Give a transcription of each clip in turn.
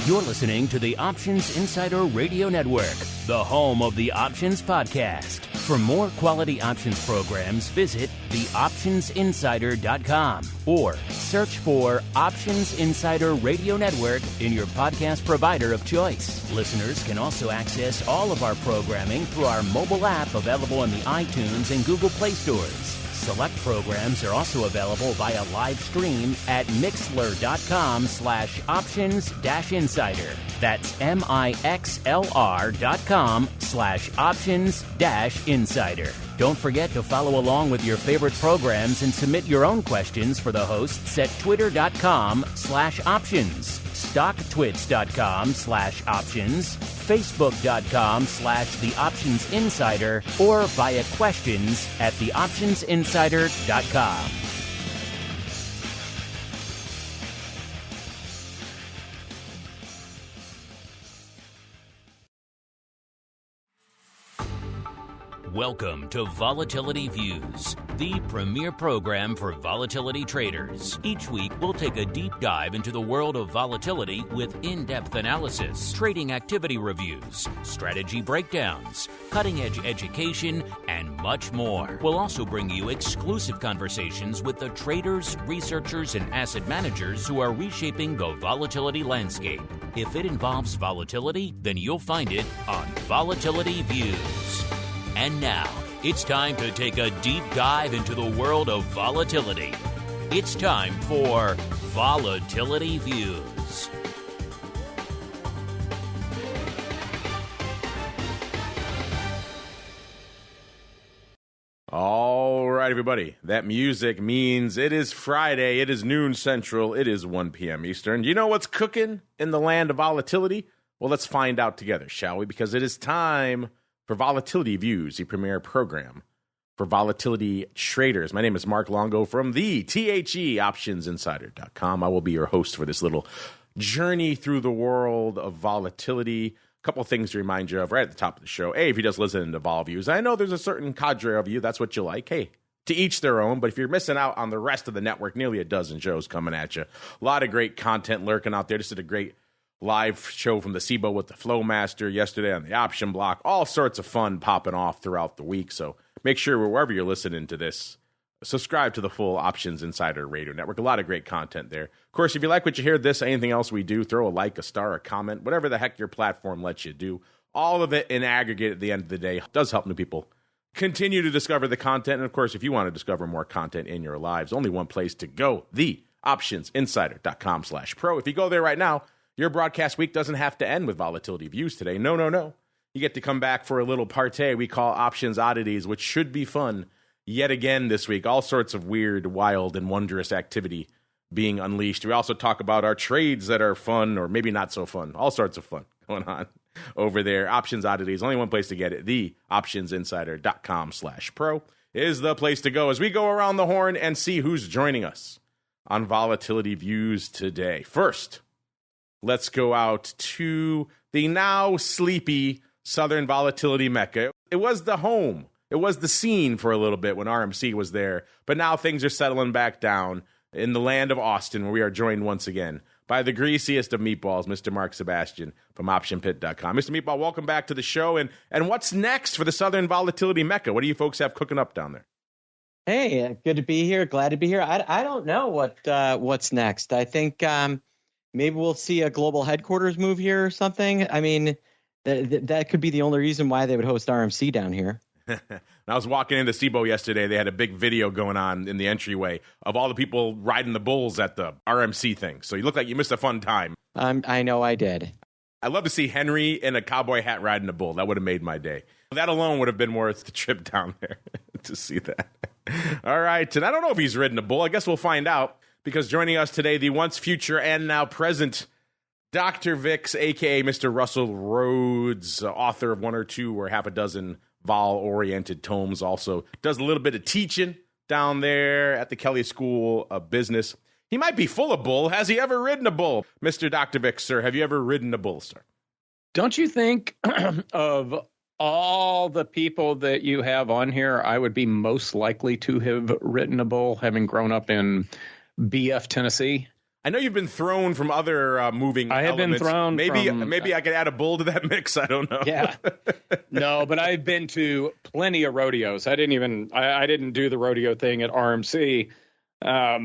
You're listening to the Options Insider Radio Network, the home of the Options Podcast. For more quality options programs, visit theoptionsinsider.com or search for Options Insider Radio Network in your podcast provider of choice. Listeners can also access all of our programming through our mobile app available in the iTunes and Google Play stores. Select programs are also available via live stream at mixlr.com/options-insider. That's mixlr.com/options-insider. Don't forget to follow along with your favorite programs and submit your own questions for the hosts at twitter.com/options, stocktwits.com/options, facebook.com/theoptionsinsider, or via questions at theoptionsinsider.com. Welcome to Volatility Views, the premier program for volatility traders. Each week, we'll take a deep dive into the world of volatility with in-depth analysis, trading activity reviews, strategy breakdowns, cutting-edge education, and much more. We'll also bring you exclusive conversations with the traders, researchers, and asset managers who are reshaping the volatility landscape. If it involves volatility, then you'll find it on Volatility Views. And now, it's time to take a deep dive into the world of volatility. It's time for Volatility Views. All right, everybody. That music means it is Friday. It is noon Central. It is 1 p.m. Eastern. You know what's cooking in the land of volatility? Well, let's find out together, shall we? Because it is time for Volatility Views, the premier program for volatility traders. My name is Mark Longo from the optionsinsider.com. I will be your host for this little journey through the world of volatility. A couple of things to remind you of right at the top of the show. Hey, if you just listen to Vol Views, I know there's a certain cadre of you. That's what you like. Hey, to each their own. But if you're missing out on the rest of the network, nearly a dozen shows coming at you. A lot of great content lurking out there. Just did a great live show from the SEBO with the Flowmaster yesterday on the option block. All sorts of fun popping off throughout the week. So make sure wherever you're listening to this, subscribe to the full Options Insider Radio Network. A lot of great content there. Of course, if you like what you hear, this, anything else we do, throw a like, a star, a comment, whatever the heck your platform lets you do. All of it in aggregate at the end of the day does help new people continue to discover the content. And of course, if you want to discover more content in your lives, only one place to go, theoptionsinsider.com/pro. If you go there right now, your broadcast week doesn't have to end with Volatility Views today. No, no, no. You get to come back for a little party we call Options Oddities, which should be fun yet again this week. All sorts of weird, wild, and wondrous activity being unleashed. We also talk about our trades that are fun or maybe not so fun. All sorts of fun going on over there. Options Oddities, only one place to get it. theoptionsinsider.com/pro is the place to go as we go around the horn and see who's joining us on Volatility Views today. First, let's go out to the now sleepy Southern Volatility Mecca. It was the home. It was the scene for a little bit when RMC was there. But now things are settling back down in the land of Austin, where we are joined once again by the greasiest of meatballs, Mr. Mark Sebastian from OptionPit.com. Mr. Meatball, welcome back to the show. And what's next for the Southern Volatility Mecca? What do you folks have cooking up down there? Hey, good to be here. Glad to be here. I don't know what's next. I think maybe we'll see a global headquarters move here or something. I mean, that could be the only reason why they would host RMC down here. I was walking into SEBO yesterday. They had a big video going on in the entryway of all the people riding the bulls at the RMC thing. So you look like you missed a fun time. I know I did. I'd love to see Henry in a cowboy hat riding a bull. That would have made my day. That alone would have been worth the trip down there to see that. All right. And I don't know if he's ridden a bull. I guess we'll find out. Because joining us today, the once future and now present Dr. VIX, a.k.a. Mr. Russell RHOADS, author of one or two or half a dozen vol-oriented tomes, also does a little bit of teaching down there at the KELLEY School of Business. He might be full of bull. Has he ever ridden a bull? Mr. Dr. VIX, sir, have you ever ridden a bull, sir? Don't you think of all the people that you have on here, I would be most likely to have ridden a bull, having grown up in BF, Tennessee? I know you've been thrown from other moving I have elements. been thrown Maybe I could add a bull to that mix. I don't know. Yeah. No, but I've been to plenty of rodeos. I didn't do the rodeo thing at RMC. I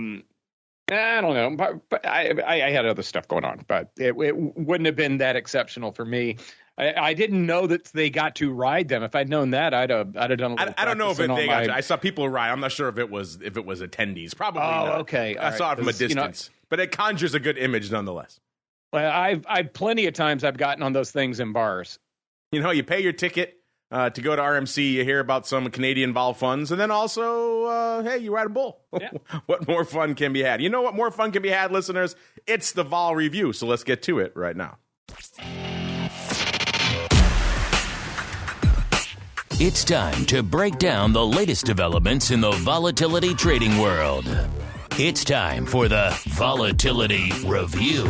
don't know, but I had other stuff going on, but it wouldn't have been that exceptional for me. I didn't know that they got to ride them. If I'd known that, I'd have done a little I don't know if they got to. my... I saw people ride. I'm not sure if it was attendees. Probably not. Okay. I saw it from a distance. But it conjures a good image nonetheless. Well, I've plenty of times I've gotten on those things in bars. You pay your ticket to go to RMC. You hear about some Canadian vol funds, and then also, hey, you ride a bull. Yeah. What more fun can be had? You know what more fun can be had, listeners? It's the vol review. So let's get to it right now. It's time to break down the latest developments in the volatility trading world. It's time for the Volatility Review.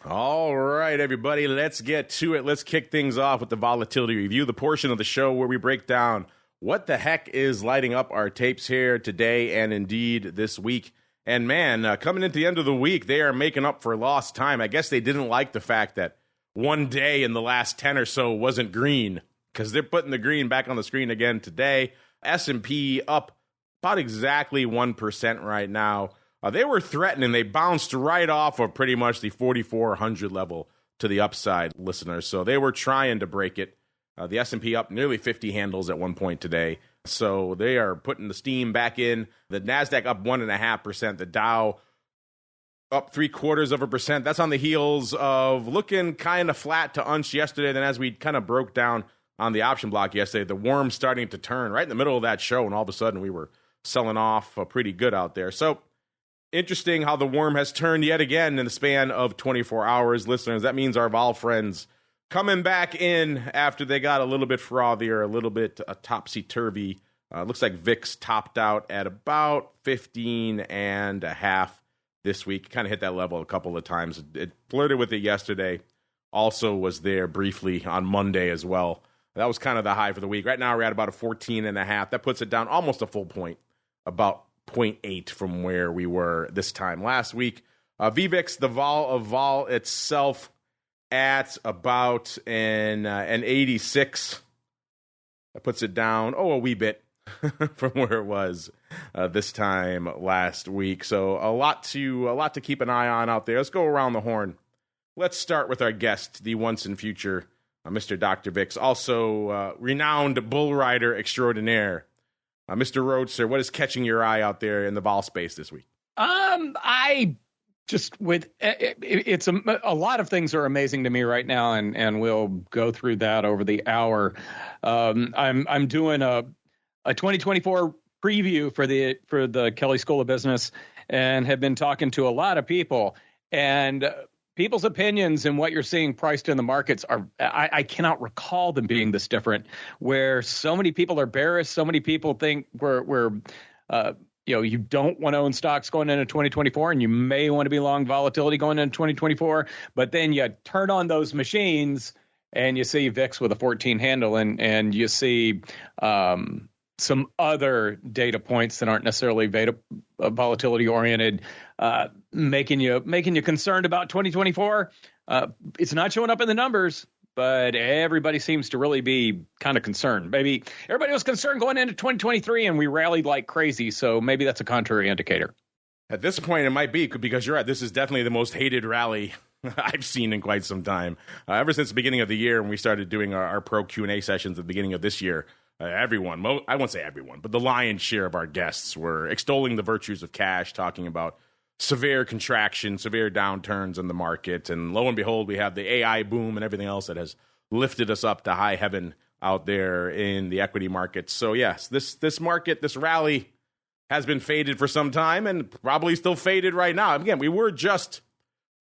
All right, everybody, let's get to it. Let's kick things off with the Volatility Review, the portion of the show where we break down what the heck is lighting up our tapes here today and indeed this week. And man, coming into the end of the week, they are making up for lost time. I guess they didn't like the fact that one day in the last 10 or so wasn't green, because they're putting the green back on the screen again today. S&P up about exactly 1% right now. They were threatening. They bounced right off of pretty much the 4,400 level to the upside, listeners. So they were trying to break it. The S&P up nearly 50 handles at one point today. So they are putting the steam back in. The NASDAQ up 1.5%. The Dow up 0.75%. That's on the heels of looking kind of flat to unch yesterday. Then as we kind of broke down on the option block yesterday, the worm's starting to turn right in the middle of that show. And all of a sudden we were selling off pretty good out there. So interesting how the worm has turned yet again in the span of 24 hours, listeners. That means our vol friends coming back in after they got a little bit frothier, a little bit topsy-turvy. Looks like VIX topped out at about 15.5 this week. Kind of hit that level a couple of times. It flirted with it yesterday. Also was there briefly on Monday as well. That was kind of the high for the week. Right now we're at about a 14.5. That puts it down almost a full point, about 0.8 from where we were this time last week. VVIX, the vol itself, at about an 86. That puts it down a wee bit from where it was this time last week. So a lot to keep an eye on out there. Let's go around the horn. Let's start with our guest, the once and future Mr. Dr. VIX, also renowned bull rider extraordinaire. Mr. Rhoads, sir, what is catching your eye out there in the vol space this week? I just it's a lot of things are amazing to me right now, and we'll go through that over the hour. I'm doing a 2024 preview for the KELLEY School of Business, and have been talking to a lot of people, and people's opinions and what you're seeing priced in the markets are, I cannot recall them being this different, where so many people are bearish. So many people think you don't want to own stocks going into 2024, and you may want to be long volatility going into 2024. But then you turn on those machines and you see VIX with a 14 handle, and you see some other data points that aren't necessarily volatility oriented, making you concerned about 2024. It's not showing up in the numbers, but everybody seems to really be kind of concerned. Maybe everybody was concerned going into 2023, and we rallied like crazy. So maybe that's a contrary indicator. At this point, it might be, because you're right. This is definitely the most hated rally I've seen in quite some time. Ever since the beginning of the year, when we started doing our pro Q&A sessions at the beginning of this year, everyone, I won't say everyone, but the lion's share of our guests were extolling the virtues of cash, talking about severe contraction, severe downturns in the market. And lo and behold, we have the AI boom and everything else that has lifted us up to high heaven out there in the equity markets. So yes, this market, this rally has been faded for some time, and probably still faded right now. Again, we were just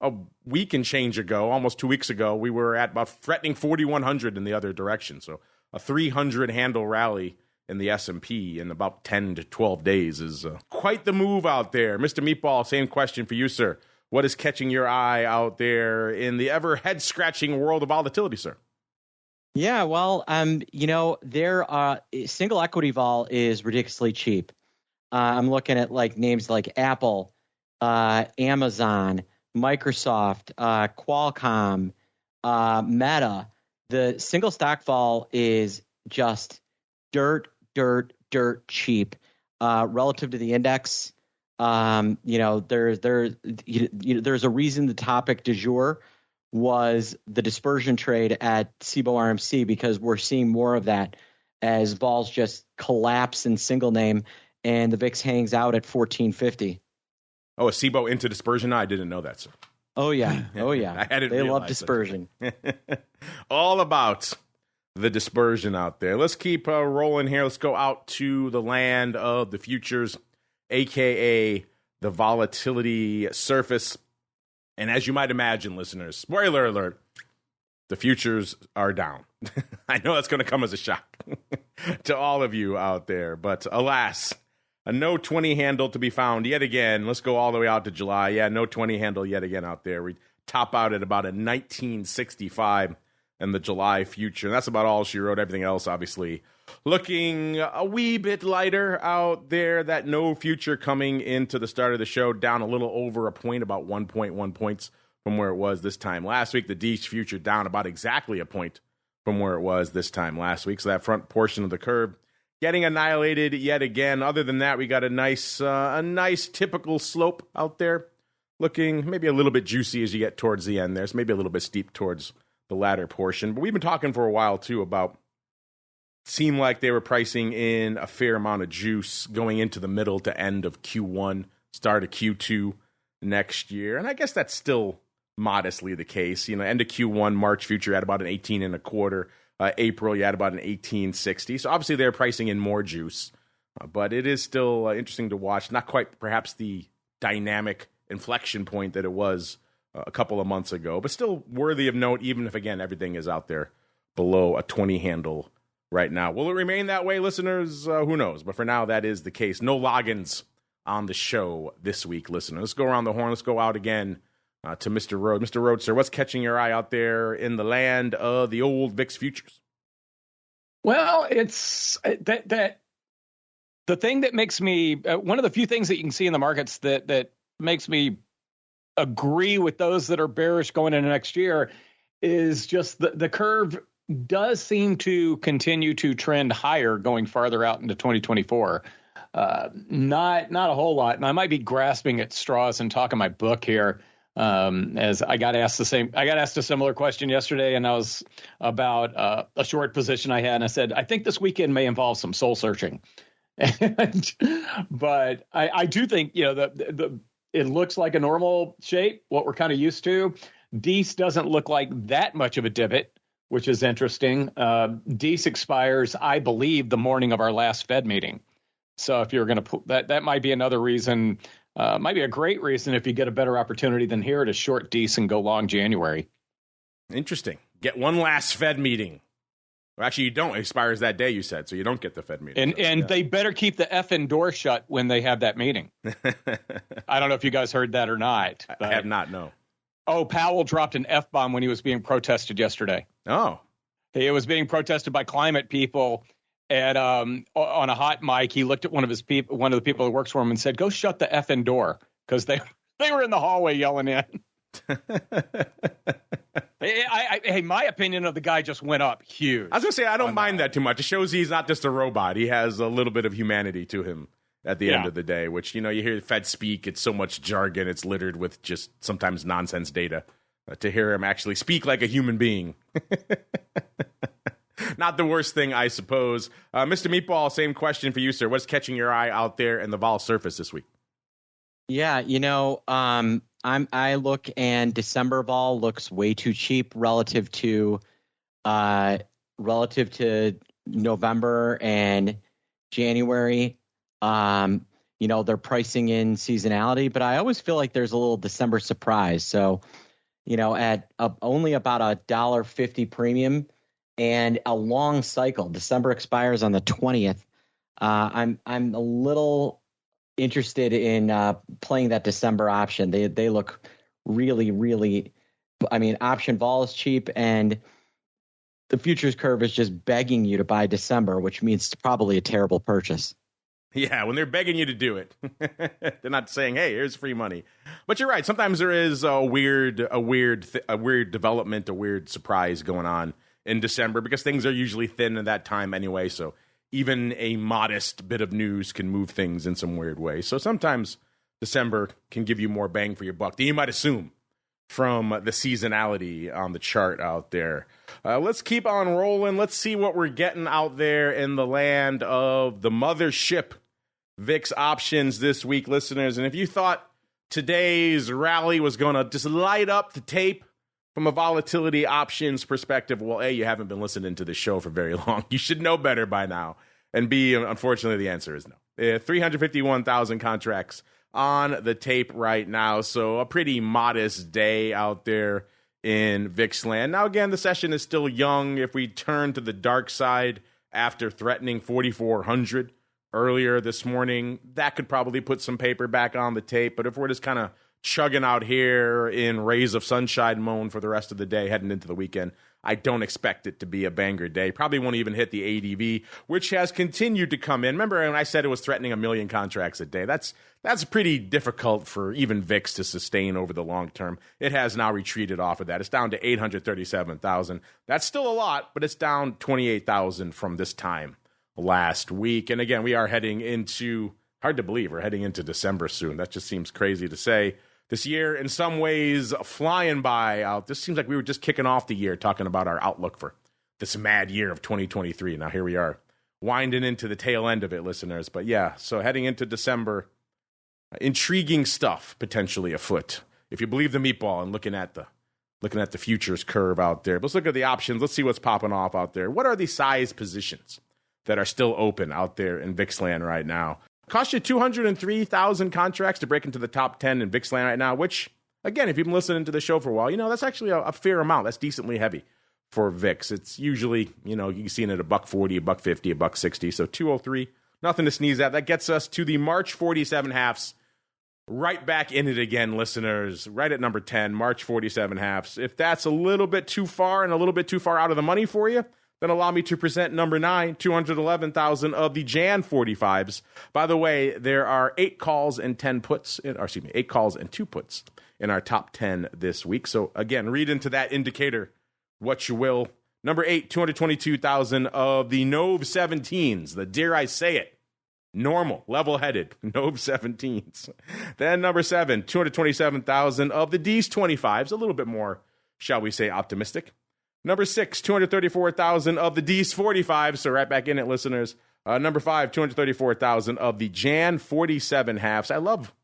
a week and change ago, almost 2 weeks ago, we were at about threatening 4,100 in the other direction. So a 300 handle rally in the S&P in about 10 to 12 days is quite the move out there. Mr. Meatball, same question for you, sir. What is catching your eye out there in the ever head-scratching world of volatility, sir? Yeah, well, single equity vol is ridiculously cheap. I'm looking at like names like Apple, Amazon, Microsoft, Qualcomm, Meta. The single stock vol is just dirt cheap relative to the index. There's a reason the topic du jour was the dispersion trade at SIBO RMC, because we're seeing more of that as vols just collapse in single name and the VIX hangs out at 1450. Oh, a SIBO into dispersion? I didn't know that, sir. Oh, yeah. They love dispersion. All about the dispersion out there. Let's keep rolling here. Let's go out to the land of the futures, a.k.a. the volatility surface. And as you might imagine, listeners, spoiler alert, the futures are down. I know that's going to come as a shock to all of you out there. But alas, a no 20 handle to be found yet again. Let's go all the way out to July. Yeah, no 20 handle yet again out there. We top out at about a 1965 in the July future. And that's about all she wrote. Everything else, obviously, looking a wee bit lighter out there. That no future coming into the start of the show down a little over a point, about 1.1 points from where it was this time last week. The D future down about exactly a point from where it was this time last week. So that front portion of the curve getting annihilated yet again. Other than that, we got a nice typical slope out there, looking maybe a little bit juicy as you get towards the end there. So maybe a little bit steep towards the latter portion. But we've been talking for a while, too, about seemed like they were pricing in a fair amount of juice going into the middle to end of Q1, start of Q2 next year. And I guess that's still modestly the case. End of Q1, March future at about an 18.25. April, you had about an 1860. So obviously they're pricing in more juice. But it is still interesting to watch. Not quite perhaps the dynamic inflection point that it was a couple of months ago, but still worthy of note, even if, again, everything is out there below a 20 handle right now. Will it remain that way, listeners? Who knows? But for now, that is the case. No logins on the show this week, listeners. Let's go around the horn. Let's go out again to Mr. Rhodes. Mr. Rhodes, sir, what's catching your eye out there in the land of the old VIX futures? Well, it's that the thing that makes me one of the few things that you can see in the markets that makes me agree with those that are bearish going into next year is just the curve does seem to continue to trend higher going farther out into 2024. Not a whole lot. And I might be grasping at straws and talking my book here. As I got asked a similar question yesterday, and I was about a short position I had, and I said, I think this weekend may involve some soul searching. But I do think, it looks like a normal shape, what we're kind of used to. DECE doesn't look like that much of a divot, which is interesting. DECE expires, I believe, the morning of our last Fed meeting. So if you're going to that might be another reason. Might be a great reason if you get a better opportunity than here to short DECE and go long January. Interesting. Get one last Fed meeting. Well, actually, you don't. It expires that day, you said, so you don't get the Fed meeting. And they better keep the effing door shut when they have that meeting. I don't know if you guys heard that or not. I have not, no. Oh, Powell dropped an F-bomb when he was being protested yesterday. Oh. It was being protested by climate people. And on a hot mic, he looked at one of the people who works for him and said, "Go shut the effing door," because they were in the hallway yelling in. Hey, my opinion of the guy just went up huge. I was going to say, I don't mind that too much. It shows he's not just a robot. He has a little bit of humanity to him at the end of the day, which, you hear the Fed speak. It's so much jargon. It's littered with just sometimes nonsense data. To hear him actually speak like a human being. Not the worst thing, I suppose. Mr. Meatball, same question for you, sir. What's catching your eye out there in the vol surface this week? Yeah, I look and December vol looks way too cheap relative to November and January. They're pricing in seasonality, but I always feel like there's a little December surprise. So, at only about $1.50 premium and a long cycle. December expires on the 20th. I'm a little interested in playing that December option. They look really, really. I mean, option vol is cheap, and the futures curve is just begging you to buy December, which means it's probably a terrible purchase. Yeah, when they're begging you to do it, they're not saying, "Hey, here's free money." But you're right. Sometimes there is a weird development, a weird surprise going on in December because things are usually thin at that time anyway. So even a modest bit of news can move things in some weird way. So sometimes December can give you more bang for your buck than you might assume from the seasonality on the chart out there. Let's keep on rolling. Let's see what we're getting out there in the land of the mothership VIX options this week, listeners. And if you thought today's rally was going to just light up the tape from a volatility options perspective, well, A, you haven't been listening to the show for very long. You should know better by now. And B, unfortunately, the answer is no. 351,000 contracts on the tape right now. So a pretty modest day out there in VIX land. Now, again, the session is still young. If we turn to the dark side after threatening 4,400 earlier this morning, that could probably put some paper back on the tape. But if we're just kind of chugging out here in rays of sunshine mode for the rest of the day heading into the weekend, I don't expect it to be a banger day. Probably won't even hit the ADV, which has continued to come in. Remember when I said it was threatening 1 million contracts a day? That's pretty difficult for even VIX to sustain over the long term. It has now retreated off of that. It's down to 837,000. That's still a lot, but it's down 28,000 from this time last week. And again, we are heading into, hard to believe, we're heading into December soon. That just seems crazy to say. This year, in some ways, flying by out. This seems like we were just kicking off the year talking about our outlook for this mad year of 2023. Now here we are, winding into the tail end of it, listeners. But yeah, so heading into December, intriguing stuff potentially afoot. If you believe the meatball and looking at the futures curve out there. But let's look at the options. Let's see what's popping off out there. What are the size positions that are still open out there in VIX land right now? Cost you 203,000 contracts to break into the top 10 in VIX land right now, which, again, if you've been listening to the show for a while, that's actually a fair amount. That's decently heavy for VIX. It's usually, you can see it at $1.40, $1.50, $1.60. So 203, nothing to sneeze at. That gets us to the March 47 halves. Right back in it again, listeners. Right at number 10, March 47 halves. If that's a little bit too far and a little bit too far out of the money for you, then allow me to present number 9, 211,000 of the Jan 45s. By the way, there are 8 calls and 2 puts in our top 10 this week. So again, read into that indicator what you will. Number 8, 222,000 of the Nove 17s. The dare I say it, normal, level-headed Nove 17s. Then number 7, 227,000 of the D's 25s. A little bit more, shall we say, optimistic. Number 6, 234,000 of the D's 45s. So right back in it, listeners. Number 5, 234,000 of the Jan 47 halves. I love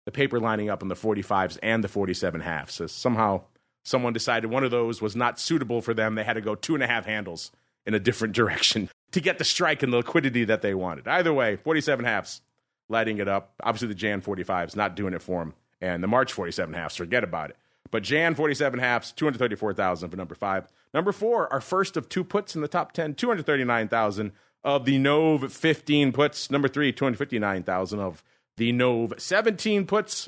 the paper lining up on the 45s and the 47 halves. So somehow someone decided one of those was not suitable for them. They had to go 2.5 handles in a different direction to get the strike and the liquidity that they wanted. Either way, 47 halves lighting it up. Obviously, the Jan 45s not doing it for them. And the March 47 halves, forget about it. But Jan 47 halves, 234,000 for number 5. Number 4, our first of 2 puts in the top 10, 239,000 of the Nove 15 puts. Number 3, 259,000 of the Nove 17 puts.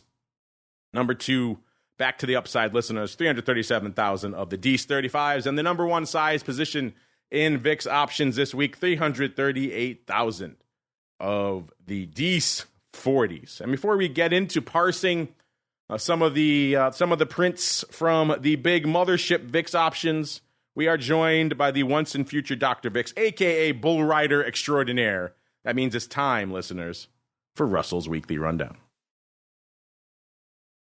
Number 2, back to the upside, listeners, 337,000 of the D's 35s. And the number 1 size position in VIX options this week, 338,000 of the D's 40s. And before we get into parsing some of the prints from the big mothership VIX options, we are joined by the once and future Dr. VIX, a.k.a. Bull Rider Extraordinaire. That means it's time, listeners, for Russell's Weekly Rundown.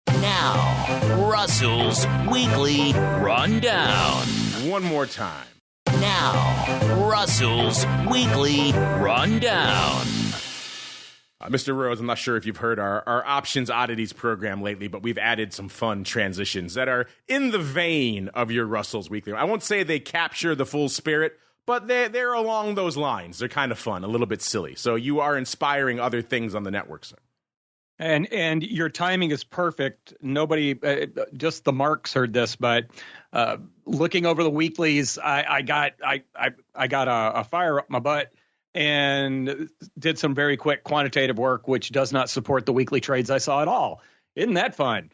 Now, Russell's Weekly Rundown. One more time. Now, Russell's Weekly Rundown. Mr. Rhodes, I'm not sure if you've heard our Options Oddities program lately, but we've added some fun transitions that are in the vein of your Russell's Weekly. I won't say they capture the full spirit, but they're along those lines. They're kind of fun, a little bit silly. So you are inspiring other things on the network, sir. And your timing is perfect. Nobody, just the marks heard this, but looking over the weeklies, I got a fire up my butt and did some very quick quantitative work, which does not support the weekly trades I saw at all. Isn't that fun?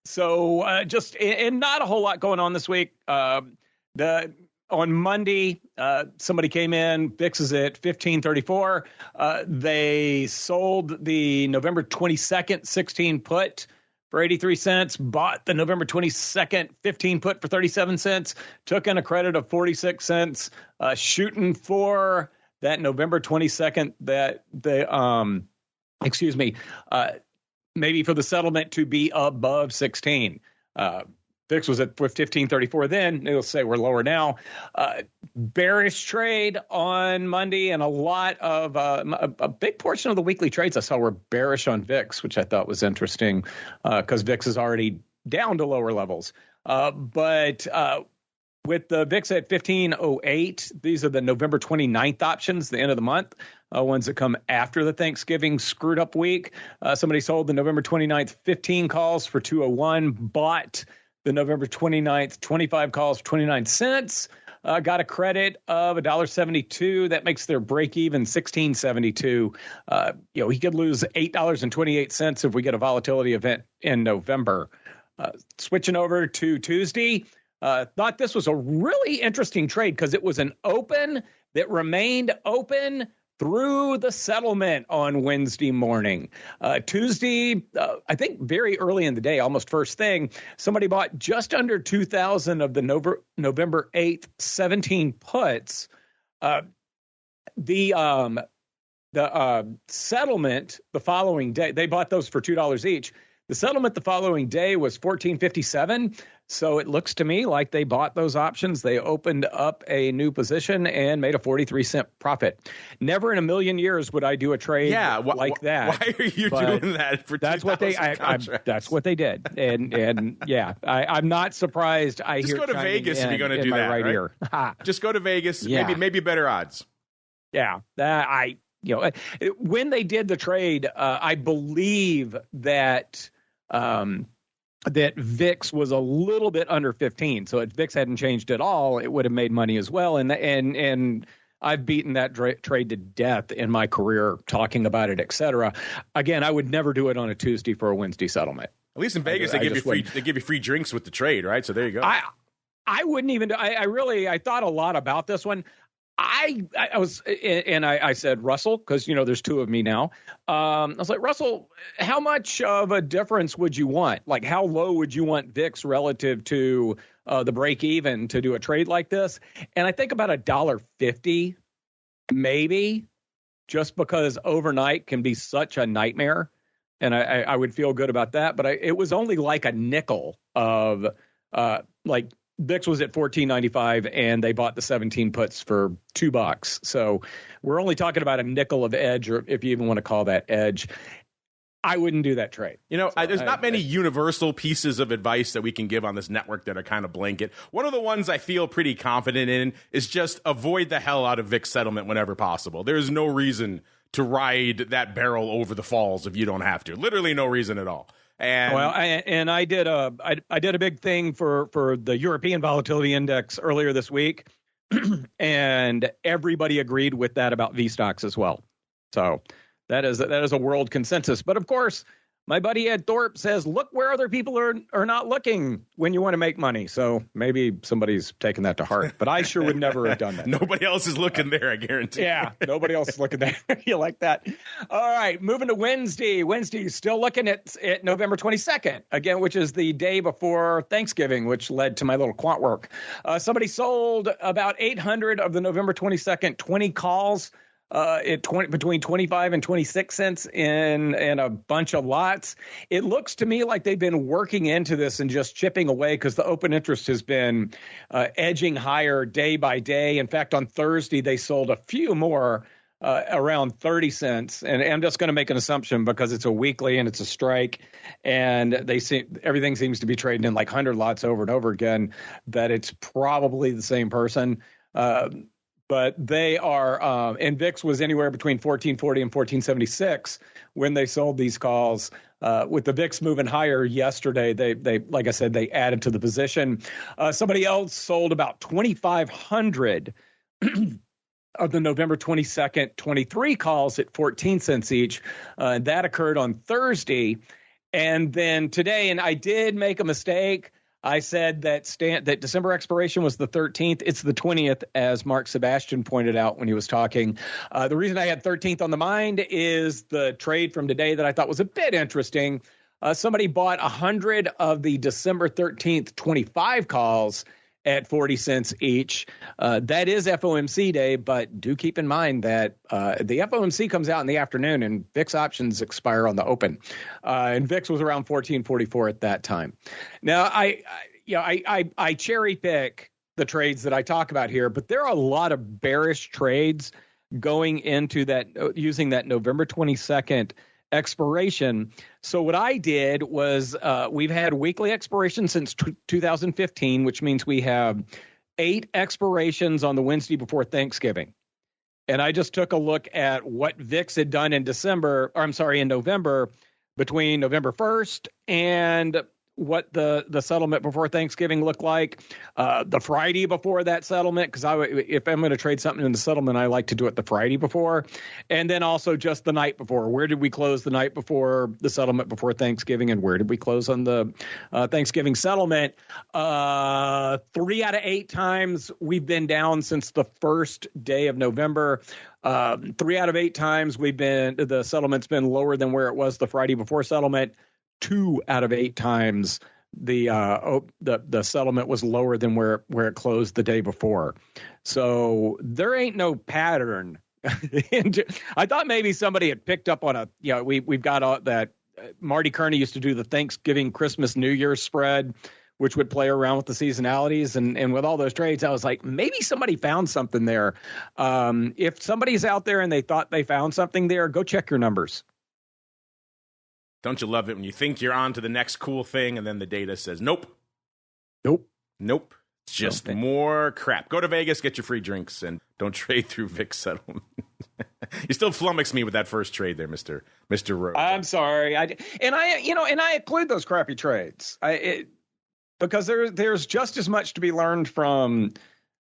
So just and not a whole lot going on this week. On Monday, somebody came in. VIX is at 1534. They sold the November 22nd 16 put for 83 cents, bought the November 22nd 15 put for 37 cents, took in a credit of 46 cents, shooting for that November 22nd that the maybe for the settlement to be above 16. VIX was at 1534 then. It'll say we're lower now. Bearish trade on Monday, and a lot of a big portion of the weekly trades I saw were bearish on VIX, which I thought was interesting because VIX is already down to lower levels. But with the VIX at 1508, these are the November 29th options, the end of the month, ones that come after the Thanksgiving screwed up week. Somebody sold the November 29th 15 calls for 201, bought the November 29th 25 calls for 29 cents, got a credit of $1.72. That makes their break even $16.72. He could lose $8.28 if we get a volatility event in November. Switching over to Tuesday, thought this was a really interesting trade because it was an open that remained open through the settlement on Wednesday morning. Tuesday, I think very early in the day, almost first thing, somebody bought just under 2,000 of the November 8th 17 puts. The settlement the following day, they bought those for $2 each. The settlement the following day was $14.57. So it looks to me like they bought those options. They opened up a new position and made a 43-cent profit. Never in a million years would I do a trade like that. Why are you doing that for 2,000 contracts? That's what they did. And yeah, I'm not surprised. Just go to Vegas if you're going to do that right here. Just go to Vegas. Yeah. Maybe better odds. Yeah, when they did the trade, I believe that that VIX was a little bit under 15. So if VIX hadn't changed at all, it would have made money as well. And I've beaten that trade to death in my career, talking about it, et cetera. Again, I would never do it on a Tuesday for a Wednesday settlement. At least in Vegas, they give you free drinks with the trade, right? So there you go. I wouldn't even. I thought a lot about this one. I said, Russell, because, there's two of me now. I was like, Russell, how much of a difference would you want? Like, how low would you want VIX relative to the break even to do a trade like this? And I think about $1.50, maybe, just because overnight can be such a nightmare. And I would feel good about that. But it was only like a nickel of VIX was at $14.95 and they bought the 17 puts for $2. So we're only talking about a nickel of edge, or if you even want to call that edge. I wouldn't do that trade. There's not many universal pieces of advice that we can give on this network that are kind of blanket. One of the ones I feel pretty confident in is just avoid the hell out of VIX settlement whenever possible. There is no reason to ride that barrel over the falls if you don't have to. Literally no reason at all. And I did a big thing for the European Volatility Index earlier this week, and everybody agreed with that about V stocks as well. So that is a world consensus. But of course, my buddy Ed Thorpe says, look where other people are not looking when you want to make money. So maybe somebody's taking that to heart. But I sure would never have done that. Nobody else is looking there, I guarantee. Yeah, nobody else is looking there. You like that? All right, moving to Wednesday. Wednesday, still looking at November 22nd, again, which is the day before Thanksgiving, which led to my little quant work. Somebody sold about 800 of the November 22nd 20 calls. Between 25 and 26 cents in a bunch of lots. It looks to me like they've been working into this and just chipping away because the open interest has been edging higher day by day. In fact, on Thursday, they sold a few more around 30 cents. And I'm just going to make an assumption because it's a weekly and it's a strike and everything seems to be trading in like 100 lots over and over again, that it's probably the same person. But they are, and VIX was anywhere between 1440 and 1476 when they sold these calls. With the VIX moving higher yesterday, they like I said, they added to the position. Somebody else sold about 2,500 of the November 22nd, 23 calls at 14 cents each. That occurred on Thursday. And then today, and I did make a mistake. I said that December expiration was the 13th. It's the 20th, as Mark Sebastian pointed out when he was talking. The reason I had 13th on the mind is the trade from today that I thought was a bit interesting. Somebody bought 100 of the December 13th, 25 calls at 40 cents each. That is FOMC day, but do keep in mind that the FOMC comes out in the afternoon and VIX options expire on the open. And VIX was around 1444 at that time. Now, I cherry pick the trades that I talk about here, but there are a lot of bearish trades going into that, using that November 22nd expiration. So what I did was we've had weekly expiration since 2015, which means we have 8 expirations on the Wednesday before Thanksgiving. And I just took a look at what VIX had done in November, between November 1st and what the settlement before Thanksgiving looked like. The Friday before that settlement, because if I'm going to trade something in the settlement, I like to do it the Friday before. And then also just the night before. Where did we close the night before the settlement before Thanksgiving, and where did we close on the Thanksgiving settlement? 3 out of 8 times we've been down since the first day of November. 3 out of 8 times the settlement's been lower than where it was the Friday before settlement. 2 out of 8 times the settlement was lower than where it closed the day before. So there ain't no pattern. I thought maybe somebody had picked up on we've got that Marty Kearney used to do the Thanksgiving, Christmas, New Year's spread, which would play around with the seasonalities. And with all those trades, I was like, maybe somebody found something there. If somebody's out there and they thought they found something there, go check your numbers. Don't you love it when you think you're on to the next cool thing and then the data says, nope. It's just more crap. Go to Vegas, get your free drinks, and don't trade through VIX settlement. You still flummoxed me with that first trade there, Mr. Rhodes. I'm sorry. I include those crappy trades. Because there's just as much to be learned from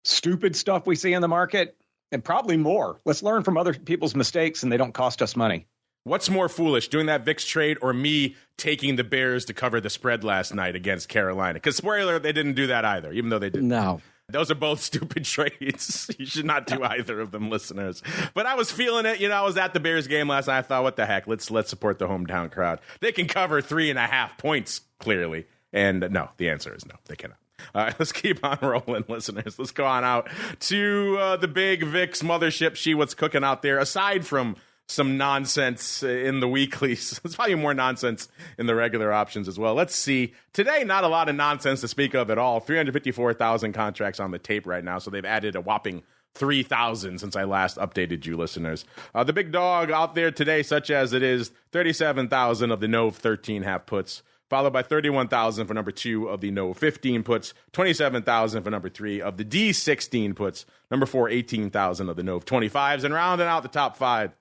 stupid stuff we see in the market, and probably more. Let's learn from other people's mistakes, and they don't cost us money. What's more foolish, doing that VIX trade or me taking the Bears to cover the spread last night against Carolina? Because, spoiler, they didn't do that either, even though they did. No. Those are both stupid trades. You should not do either of them, listeners. But I was feeling it. I was at the Bears game last night. I thought, what the heck? Let's support the hometown crowd. They can cover 3.5 points, clearly. And no, the answer is no, they cannot. All right, let's keep on rolling, listeners. Let's go on out to the big VIX mothership. See what's cooking out there, aside from some nonsense in the weeklies. There's probably more nonsense in the regular options as well. Let's see. Today, not a lot of nonsense to speak of at all. 354,000 contracts on the tape right now, so they've added a whopping 3,000 since I last updated you, listeners. The big dog out there today, such as it is, 37,000 of the NOV 13 half puts, followed by 31,000 for number 2 of the NOV 15 puts, 27,000 for number 3 of the D16 puts, number 4, 18,000 of the NOV 25s, and rounding out the top 5.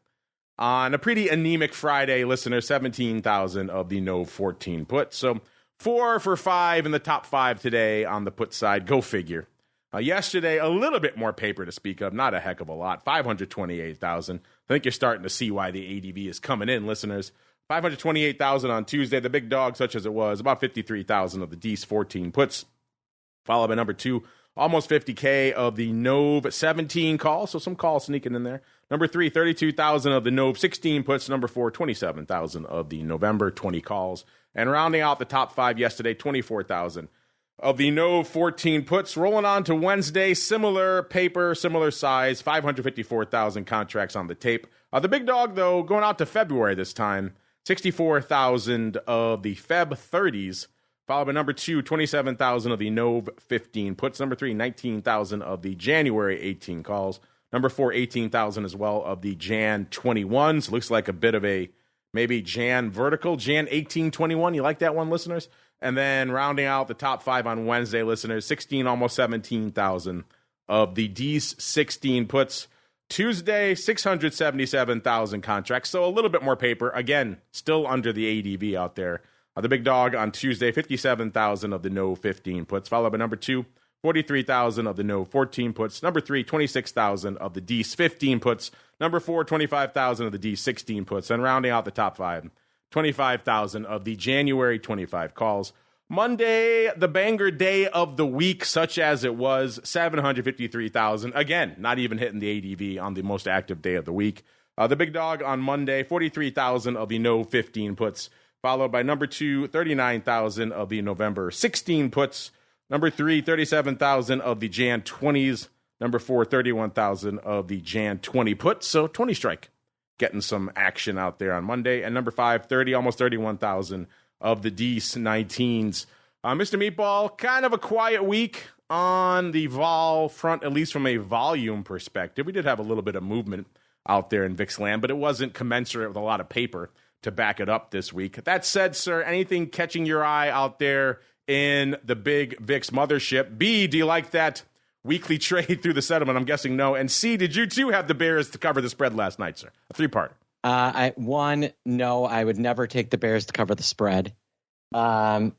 On a pretty anemic Friday, listener, 17,000 of the NOV 14 puts. So 4 for 5 in the top 5 today on the put side. Go figure. Yesterday, a little bit more paper to speak of. Not a heck of a lot. 528,000. I think you're starting to see why the ADV is coming in, listeners. 528,000 on Tuesday. The big dog, such as it was, about 53,000 of the D's 14 puts. Followed by number 2, almost 50K of the NOV 17 calls. So some calls sneaking in there. Number 3, 32,000 of the NOV 16 puts. Number 4, 27,000 of the November 20 calls. And rounding out the top 5 yesterday, 24,000 of the NOV 14 puts. Rolling on to Wednesday, similar paper, similar size, 554,000 contracts on the tape. The big dog, though, going out to February this time, 64,000 of the Feb 30s. Followed by number 2, 27,000 of the NOV 15 puts. Number 3, 19,000 of the January 18 calls. Number 4, 18,000 as well of the Jan 21s. Looks like a bit of a maybe Jan vertical. Jan 1821. You like that one, listeners? And then rounding out the top 5 on Wednesday, listeners, 16, almost 17,000 of the D's 16 puts. Tuesday, 677,000 contracts. So a little bit more paper. Again, still under the ADV out there. The big dog on Tuesday, 57,000 of the NOV 15 puts. Followed by number 2, 43,000 of the no 14 puts. Number 3, 26,000 of the D 15 puts. Number 4, 25,000 of the D 16 puts. And rounding out the top 5, 25,000 of the January 25 calls. Monday, the banger day of the week, such as it was, 753,000. Again, not even hitting the ADV on the most active day of the week. The big dog on Monday, 43,000 of the no 15 puts, followed by number 2, 39,000 of the November 16 puts. Number 3, 37,000 of the Jan 20s. Number 4, 31,000 of the Jan 20 puts. So 20 strike getting some action out there on Monday. And number 5, almost 31,000 of the DS 19s. Mr. Meatball, kind of a quiet week on the vol front, at least from a volume perspective. We did have a little bit of movement out there in VIX land, but it wasn't commensurate with a lot of paper to back it up this week. That said, sir, anything catching your eye out there in the big VIX mothership? B, do you like that weekly trade through the settlement? I'm guessing no. And C, did you too have the Bears to cover the spread last night, sir? A 3-parter. No, I would never take the Bears to cover the spread. In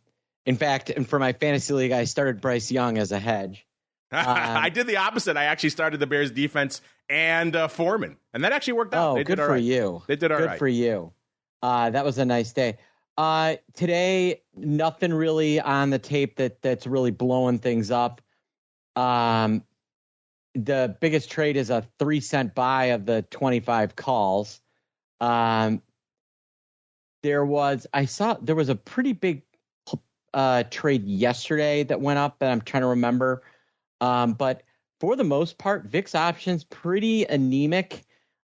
fact, and for my fantasy league, I started Bryce Young as a hedge. I did the opposite. I actually started the Bears defense and Foreman, and that actually worked out. Oh, good for you. They did all right. Good for you. That was a nice day. Today, nothing really on the tape that's really blowing things up. The biggest trade is a 3-cent buy of the 25 calls. There was a pretty big trade yesterday that went up that I'm trying to remember. But for the most part, VIX options pretty anemic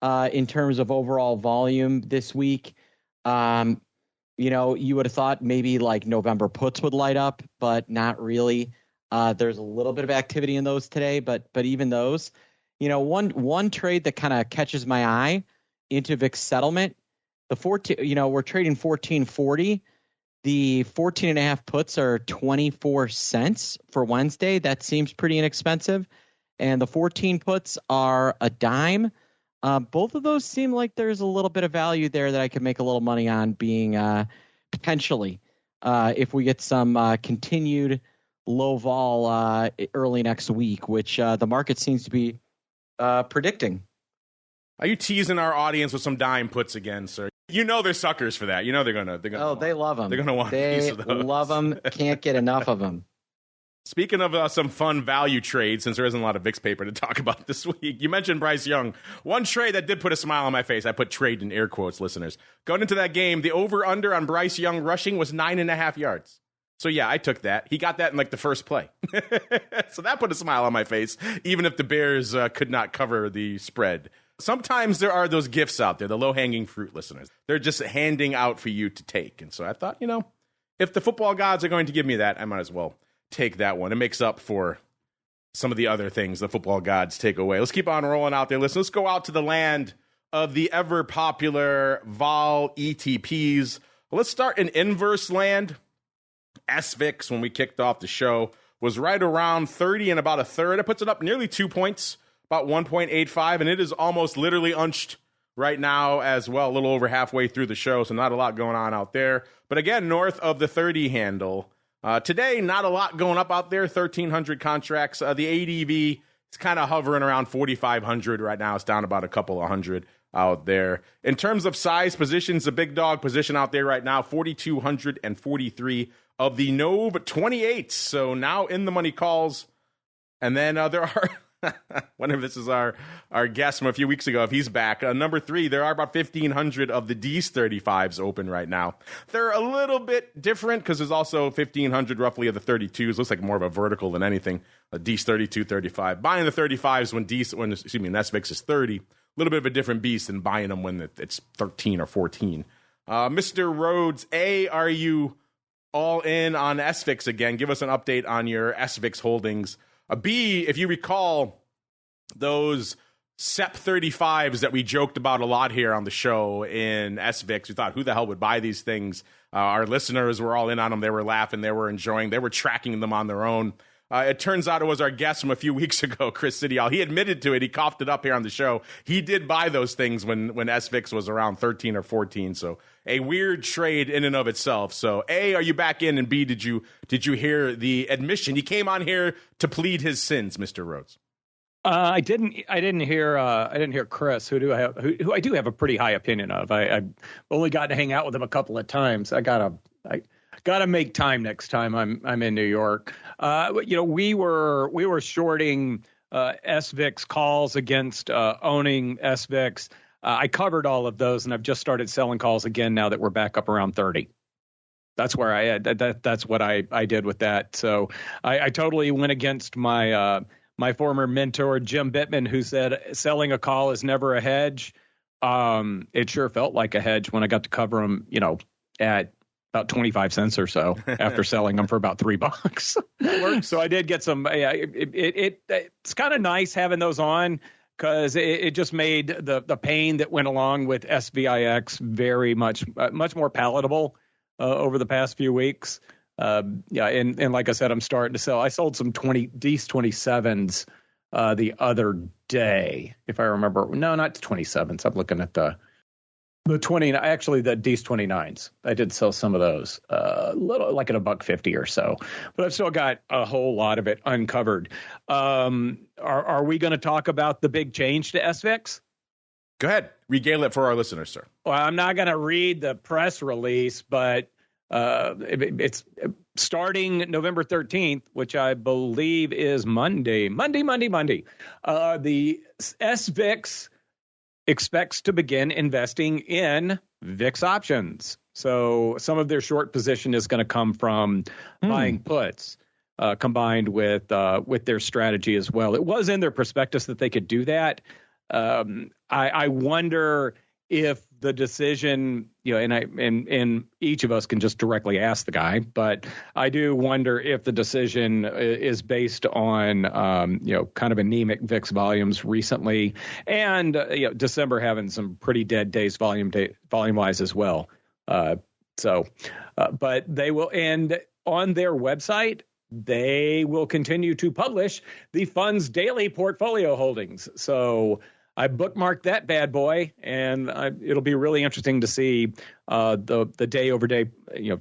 in terms of overall volume this week. You would have thought maybe like November puts would light up, but not really. There's a little bit of activity in those today, but even those, one trade that kind of catches my eye into VIX settlement, the 14, we're trading 1440. The 14.5 puts are 24 cents for Wednesday. That seems pretty inexpensive. And the 14 puts are a dime. Both of those seem like there's a little bit of value there that I could make a little money on being potentially if we get some continued low vol early next week, which the market seems to be predicting. Are you teasing our audience with some dime puts again, sir? They're suckers for that. They're gonna. Oh, they love them. They're gonna want a piece of those. They love them. Can't get enough of them. Speaking of some fun value trades, since there isn't a lot of VIX paper to talk about this week, you mentioned Bryce Young. One trade that did put a smile on my face. I put trade in air quotes, listeners. Going into that game, the over-under on Bryce Young rushing was 9.5 yards. So, yeah, I took that. He got that in, the first play. So that put a smile on my face, even if the Bears could not cover the spread. Sometimes there are those gifts out there, the low-hanging fruit, listeners. They're just handing out for you to take. And so I thought, if the football gods are going to give me that, I might as well take that one. It makes up for some of the other things the football gods take away. Let's keep on rolling out there. Listen, let's go out to the land of the ever-popular vol ETPs. Let's start in inverse land. SVIX, when we kicked off the show, was right around 30 and about a third. It puts it up nearly 2 points, about 1.85, and it is almost literally unched right now as well, a little over halfway through the show, so not a lot going on out there. But again, north of the 30 handle. Today, not a lot going up out there, 1,300 contracts. The ADV is kind of hovering around 4,500 right now. It's down about a couple of hundred out there. In terms of size positions, the big dog position out there right now, 4,243 of the NOV 28. So now in the money calls. And then there are, whenever this is our guest from a few weeks ago, if he's back, number 3, there are about 1,500 of the D's 35s open right now. They're a little bit different because there's also 1,500 roughly of the 32s. Looks like more of a vertical than anything. A D's 32, 35. Buying the 35s when SVIX is 30. A little bit of a different beast than buying them when it's 13 or 14. Mr. Rhodes, A, are you all in on SVIX again? Give us an update on your SVIX holdings. B, if you recall those SEP 35s that we joked about a lot here on the show in SVIX, we thought, who the hell would buy these things? Our listeners were all in on them. They were laughing. They were enjoying. They were tracking them on their own. It turns out it was our guest from a few weeks ago, Chris Sidial. He admitted to it. He coughed it up here on the show. He did buy those things when SVIX was around 13 or 14. So a weird trade in and of itself. So A, are you back in? And B, did you hear the admission? He came on here to plead his sins, Mr. Rhodes. I didn't hear Chris, who I do have a pretty high opinion of. I've only got to hang out with him a couple of times. I gotta make time next time I'm in New York. We were shorting SVIX calls against owning SVIX. I covered all of those, and I've just started selling calls again now that we're back up around 30. That's where that's what I did with that. So I totally went against my former mentor Jim Bittman, who said selling a call is never a hedge. It sure felt like a hedge when I got to cover them, at about 25 cents or so after selling them for about $3. So I did get some. It's kind of nice having those on, because it just made the pain that went along with SVIX very much more palatable over the past few weeks. And like I said, I'm starting to sell. I sold some D's 27s the other day, if I remember. No, not 27s. I'm looking at the 20. Actually, the D's 29s. I did sell some of those, little like at $1.50 or so. But I've still got a whole lot of it uncovered. Are we going to talk about the big change to SVIX? Go ahead, regale it for our listeners, sir. Well, I'm not going to read the press release, but it's starting November 13th, which I believe is Monday. The SVIX expects to begin investing in VIX options. So some of their short position is going to come from buying puts, combined with their strategy as well. It was in their prospectus that they could do that. I wonder if the decision, and each of us can just directly ask the guy, but I do wonder if the decision is based on, kind of anemic VIX volumes recently, and December having some pretty dead days volume wise as well. But they will, and on their website, they will continue to publish the fund's daily portfolio holdings. So I bookmarked that bad boy, and it'll be really interesting to see the day over day,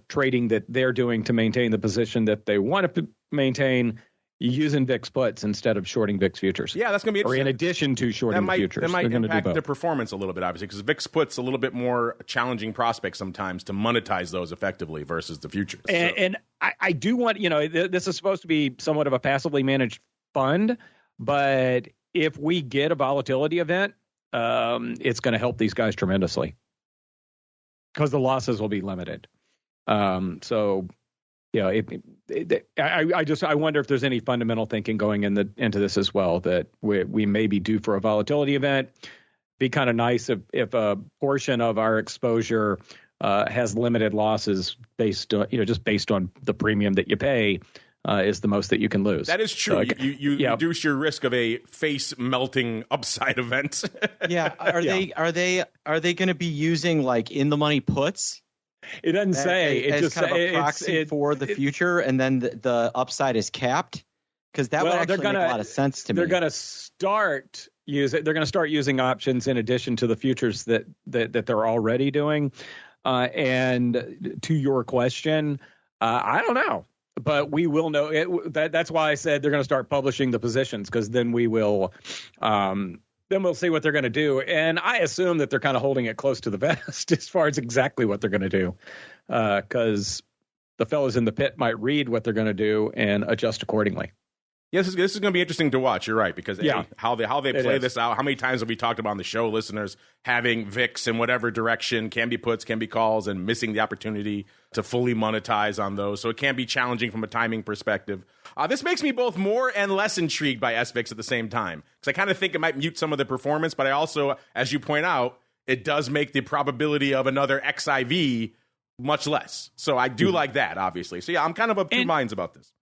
trading that they're doing to maintain the position that they want to maintain, using VIX puts instead of shorting VIX futures. Yeah, that's going to be interesting. Or in addition to shorting the futures. That might impact the performance a little bit, obviously, because VIX puts a little bit more challenging prospects sometimes to monetize those effectively versus the futures. And I do want, this is supposed to be somewhat of a passively managed fund, but if we get a volatility event, it's going to help these guys tremendously because the losses will be limited. I wonder if there's any fundamental thinking going into this as well, that we may be due for a volatility event. Be kind of nice if a portion of our exposure has limited losses based on, just based on the premium that you pay. Is the most that you can lose. That is true. So, you reduce your risk of a face melting upside event. Yeah. Are they going to be using like in the money puts? It doesn't say. It just kind of a proxy for the future, and then the upside is capped, because that would actually make a lot of sense to me. They're going to start using options in addition to the futures that they're already doing. And to your question, I don't know. But we will know it. That's why I said they're going to start publishing the positions, because then we will, then we'll see what they're going to do. And I assume that they're kind of holding it close to the vest as far as exactly what they're going to do, because the fellows in the pit might read what they're going to do and adjust accordingly. Yes, this is going to be interesting to watch. You're right, because how they play this out. How many times have we talked about on the show, listeners, having VIX in whatever direction, can be puts, can be calls, and missing the opportunity to fully monetize on those. So it can be challenging from a timing perspective. This makes me both more and less intrigued by SVIX at the same time, because I kind of think it might mute some of the performance, but I also, as you point out, it does make the probability of another XIV much less. So I do like that, obviously. So yeah, I'm kind of two minds about this.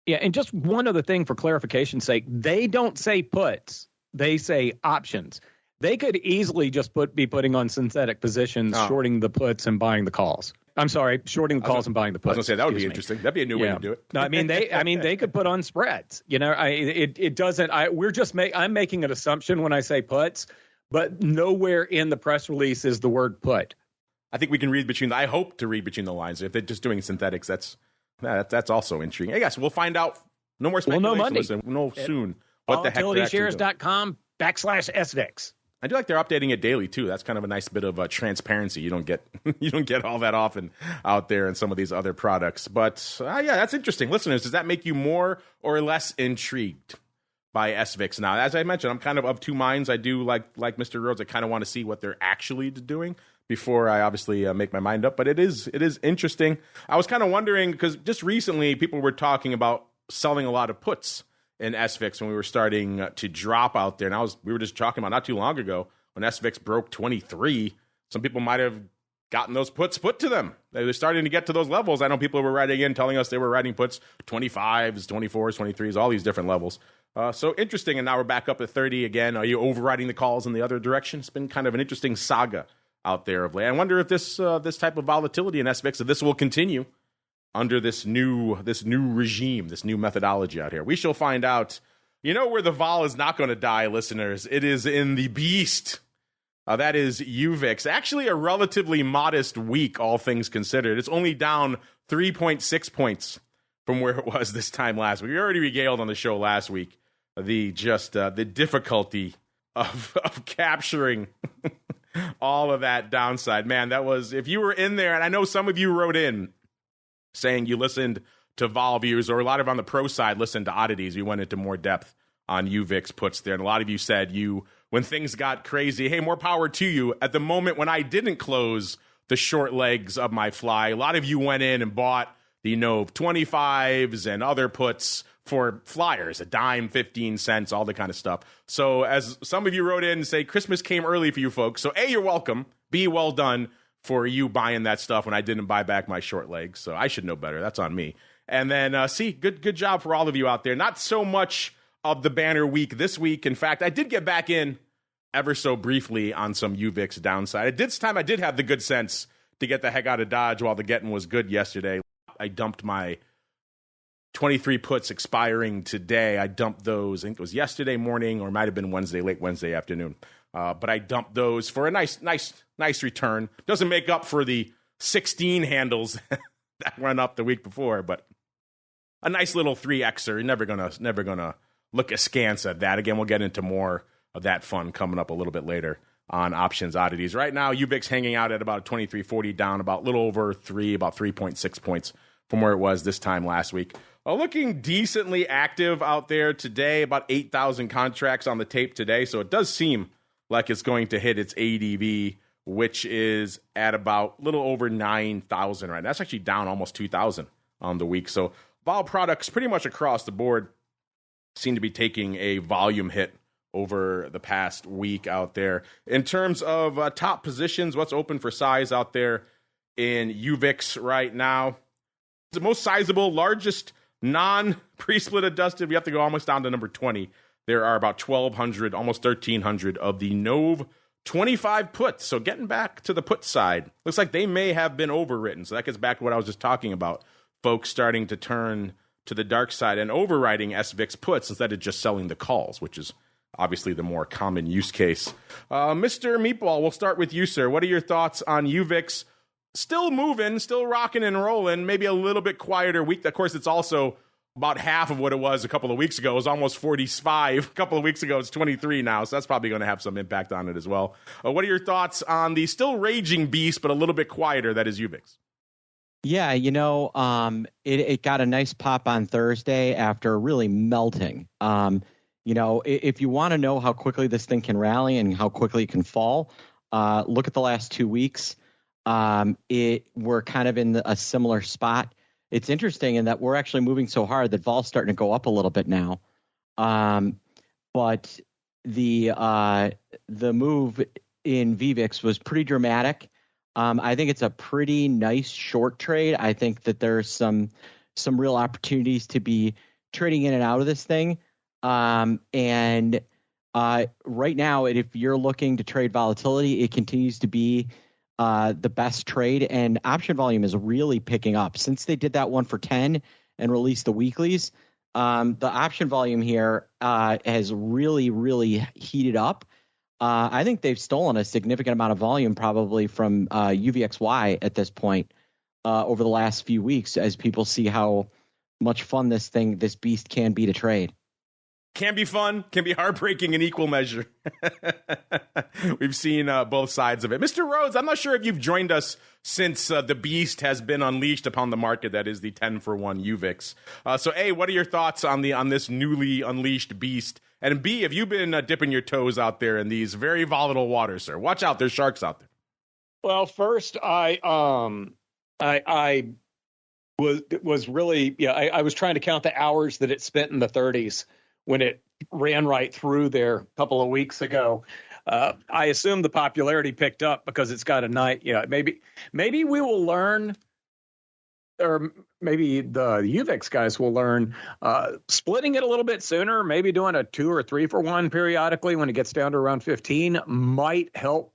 Yeah, and just one other thing for clarification's sake, they don't say puts, they say options. They could easily just be putting on synthetic positions, shorting the puts and buying the calls. I'm sorry, shorting the calls and buying the puts. I was going to say that would be interesting. That'd be a new way to do it. No, I mean they could put on spreads. It doesn't. I'm making an assumption when I say puts, but nowhere in the press release is the word put. I think we can read between. I hope to read between the lines. If they're just doing synthetics, that's also intriguing. I guess we'll find out. No more speculation. We'll know Monday. Listen, we'll know soon. What the heck? VolatilityShares.com/SVIX. I do like they're updating it daily too. That's kind of a nice bit of transparency. You don't get all that often out there in some of these other products. But yeah, that's interesting. Listeners, does that make you more or less intrigued by SVIX? Now, as I mentioned, I'm kind of two minds. I do like Mr. Rhodes. I kind of want to see what they're actually doing before I obviously make my mind up. But it is interesting. I was kind of wondering because just recently people were talking about selling a lot of puts in SVIX when we were starting to drop out there. And we were just talking about not too long ago when SVIX broke 23, some people might have gotten those puts put to them. They're starting to get to those levels. I know people were writing in telling us they were writing puts 25s, 24s, 23s, all these different levels. So interesting. And now we're back up at 30 again. Are you overriding the calls in the other direction? It's been kind of an interesting saga out there of late. I wonder if this type of volatility in SVIX, if this will continue under this new regime, this new methodology out here. We shall find out. You know where the vol is not going to die, listeners. It is in the beast. That is UVIX. Actually, a relatively modest week, all things considered. It's only down 3.6 points from where it was this time last week. We already regaled on the show last week the difficulty of capturing all of that downside. Man, that was, if you were in there, and I know some of you wrote in saying you listened to vol views, or a lot of on the pro side listened to oddities. We went into more depth on UVIX puts there. And a lot of you said when things got crazy, hey, more power to you. At the moment when I didn't close the short legs of my fly, a lot of you went in and bought the 25s and other puts for flyers, a dime, 15 cents, all the kind of stuff. So as some of you wrote in and say, Christmas came early for you folks. So A, you're welcome. B, well done for you buying that stuff when I didn't buy back my short legs. So I should know better. That's on me. And then C, good job for all of you out there. Not so much of the banner week this week. In fact, I did get back in ever so briefly on some UVIX downside. This time I did have the good sense to get the heck out of Dodge while the getting was good yesterday. I dumped my 23 puts expiring today. I dumped those, I think it was yesterday morning or it might have been late Wednesday afternoon. But I dumped those for a nice return. Doesn't make up for the 16 handles that went up the week before, but a nice little 3Xer. You're never gonna look askance at that. Again, we'll get into more of that fun coming up a little bit later on options oddities. Right now, UVIX hanging out at about 2340, down about a little over 3.6 points from where it was this time last week. Looking decently active out there today, about 8,000 contracts on the tape today. So it does seem like it's going to hit its ADV, which is at about a little over 9,000 right now. That's actually down almost 2,000 on the week. So vol products pretty much across the board seem to be taking a volume hit over the past week out there. In terms of top positions, what's open for size out there in UVIX right now? The most sizable, largest non-pre-split adjusted, we have to go almost down to number 20. There are about 1,200, almost 1,300 of the NOV 25 puts. So getting back to the put side, looks like they may have been overwritten. So that gets back to what I was just talking about. Folks starting to turn to the dark side and overwriting SVIX puts instead of just selling the calls, which is obviously the more common use case. Mr. Meatball, we'll start with you, sir. What are your thoughts on UVIX? Still moving, still rocking and rolling, maybe a little bit quieter week. Of course, it's also about half of what it was a couple of weeks ago. It was almost 45. A couple of weeks ago, it's 23 now, so that's probably going to have some impact on it as well. What are your thoughts on the still raging beast, but a little bit quieter, that is UVIX? Yeah, it got a nice pop on Thursday after really melting. If you want to know how quickly this thing can rally and how quickly it can fall, look at the last 2 weeks. We're kind of in a similar spot. It's interesting in that we're actually moving so hard that vol's starting to go up a little bit now. But the move in VVIX was pretty dramatic. I think it's a pretty nice short trade. I think that there's some real opportunities to be trading in and out of this thing. And right now, if you're looking to trade volatility, it continues to be the best trade, and option volume is really picking up since they did that 1 for 10 and released the weeklies. The option volume here has really heated up. I think they've stolen a significant amount of volume probably from UVXY at this point over the last few weeks, as people see how much fun this beast can be to trade. Can be fun, can be heartbreaking in equal measure. We've seen both sides of it. Mr. Rhodes, I'm not sure if you've joined us since the beast has been unleashed upon the market. That is the 10-for-1 UVIX. So A, what are your thoughts on this newly unleashed beast? And B, have you been dipping your toes out there in these very volatile waters, sir? Watch out, there's sharks out there. Well, first, I was really, I was trying to count the hours that it spent in the 30s when it ran right through there a couple of weeks ago. I assume the popularity picked up because it's got a night. Yeah, maybe we will learn, or maybe the UVIX guys will learn, splitting it a little bit sooner, maybe doing a 2 or 3 for 1 periodically when it gets down to around 15 might help,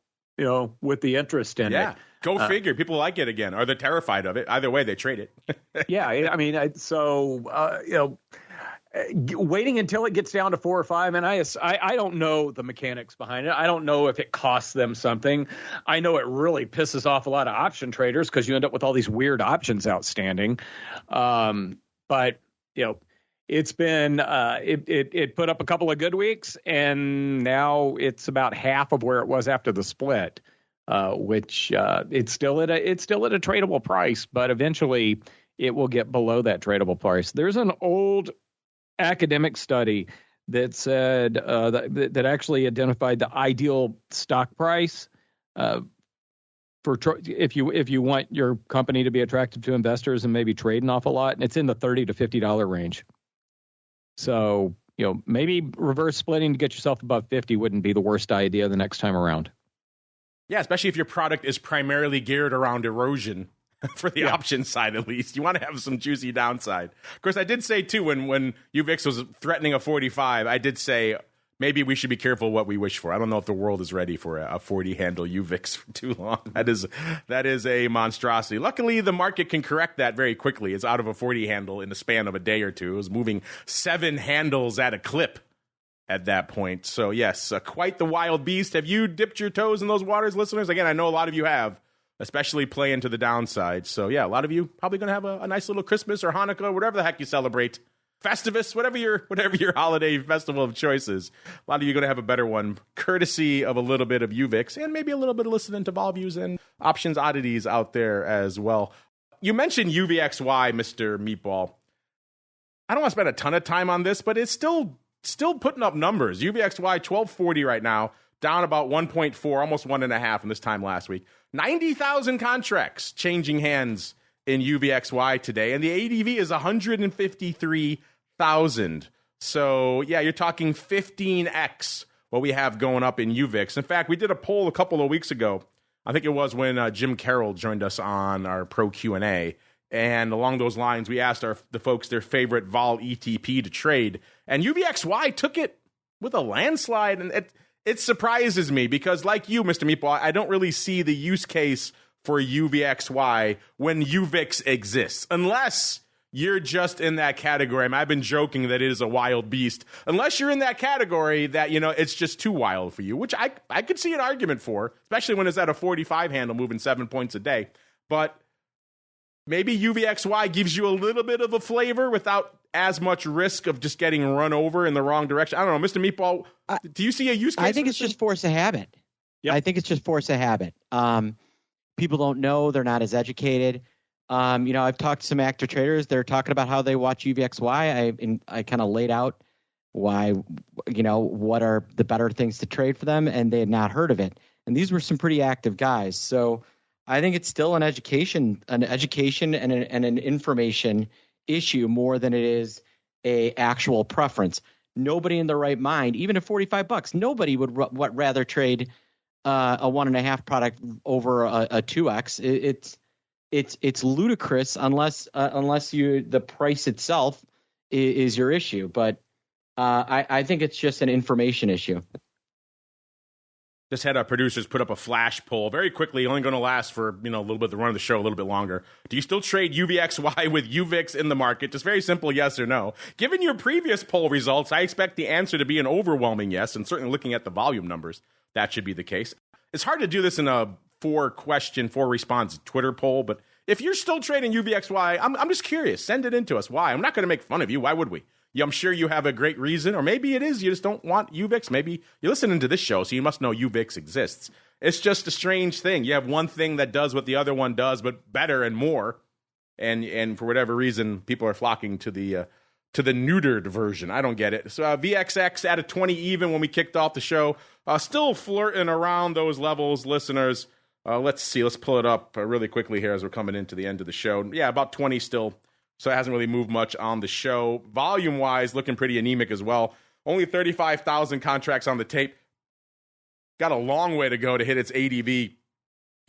with the interest in it. Go figure. People like it again, or they're terrified of it. Either way, they trade it. Yeah, I mean, waiting until it gets down to 4 or 5, and I don't know the mechanics behind it. I don't know if it costs them something. I know it really pisses off a lot of option traders because you end up with all these weird options outstanding. But it's been it put up a couple of good weeks, and now it's about half of where it was after the split. Which it's still at a tradable price, but eventually it will get below that tradable price. There's an old academic study that said that actually identified the ideal stock price if you want your company to be attractive to investors and maybe trade an awful lot, and it's in the $30 to $50 range. So maybe reverse splitting to get yourself above 50 wouldn't be the worst idea the next time around. Yeah, especially if your product is primarily geared around erosion. For the option side, at least. You want to have some juicy downside. Of course, I did say, too, when UVIX was threatening a 45, I did say maybe we should be careful what we wish for. I don't know if the world is ready for a 40-handle UVIX for too long. That is a monstrosity. Luckily, the market can correct that very quickly. It's out of a 40-handle in the span of a day or two. It was moving 7 handles at a clip at that point. So, yes, quite the wild beast. Have you dipped your toes in those waters, listeners? Again, I know a lot of you have. Especially playing to the downside. So, yeah, a lot of you probably going to have a nice little Christmas or Hanukkah, whatever the heck you celebrate. Festivus, whatever your holiday festival of choice is. A lot of you are going to have a better one, courtesy of a little bit of UVIX and maybe a little bit of listening to vol views and options oddities out there as well. You mentioned UVXY, Mr. Meatball. I don't want to spend a ton of time on this, but it's still putting up numbers. UVXY 1240 right now, down about 1.4, almost 1.5 from this time last week. 90,000 contracts changing hands in UVXY today, and the ADV is 153,000. So, yeah, you're talking 15x what we have going up in UVIX. In fact, we did a poll a couple of weeks ago. I think it was when Jim Carroll joined us on our Pro Q&A. And along those lines, we asked the folks their favorite vol ETP to trade. And UVXY took it with a landslide, and it surprises me because, like you, Mr. Meatball, I don't really see the use case for UVXY when UVIX exists, unless you're just in that category. I mean, I've been joking that it is a wild beast. Unless you're in that category that, it's just too wild for you, which I could see an argument for, especially when it's at a 45 handle moving 7 points a day. But maybe UVXY gives you a little bit of a flavor without as much risk of just getting run over in the wrong direction. I don't know, Mr. Meatball, do you see a use case? I think it's just force of habit. Yep. I think it's just force of habit. People don't know. They're not as educated. I've talked to some active traders. They're talking about how they watch UVXY. I kind of laid out why, what are the better things to trade for them, and they had not heard of it. And these were some pretty active guys. So I think it's still an education and an information issue more than it is a actual preference. Nobody in their right mind, even at $45, nobody would rather trade a 1.5 product over a 2x. It's ludicrous unless the price itself is your issue. But I think it's just an information issue. Just had our producers put up a flash poll very quickly, only going to last for, a little bit, the run of the show a little bit longer. Do you still trade UVXY with UVIX in the market? Just very simple yes or no. Given your previous poll results, I expect the answer to be an overwhelming yes, and certainly looking at the volume numbers, that should be the case. It's hard to do this in a 4-question, 4-response Twitter poll, but if you're still trading UVXY, I'm just curious. Send it in to us. Why? I'm not going to make fun of you. Why would we? Yeah, I'm sure you have a great reason, or maybe it is you just don't want UVIX. Maybe you're listening to this show, so you must know UVIX exists. It's just a strange thing. You have one thing that does what the other one does, but better and more. And for whatever reason, people are flocking to the neutered version. I don't get it. So VXX at a 20 even when we kicked off the show. Still flirting around those levels, listeners. Let's see. Let's pull it up really quickly here as we're coming into the end of the show. Yeah, about 20 still. So it hasn't really moved much on the show. Volume-wise, looking pretty anemic as well. Only 35,000 contracts on the tape. Got a long way to go to hit its ADV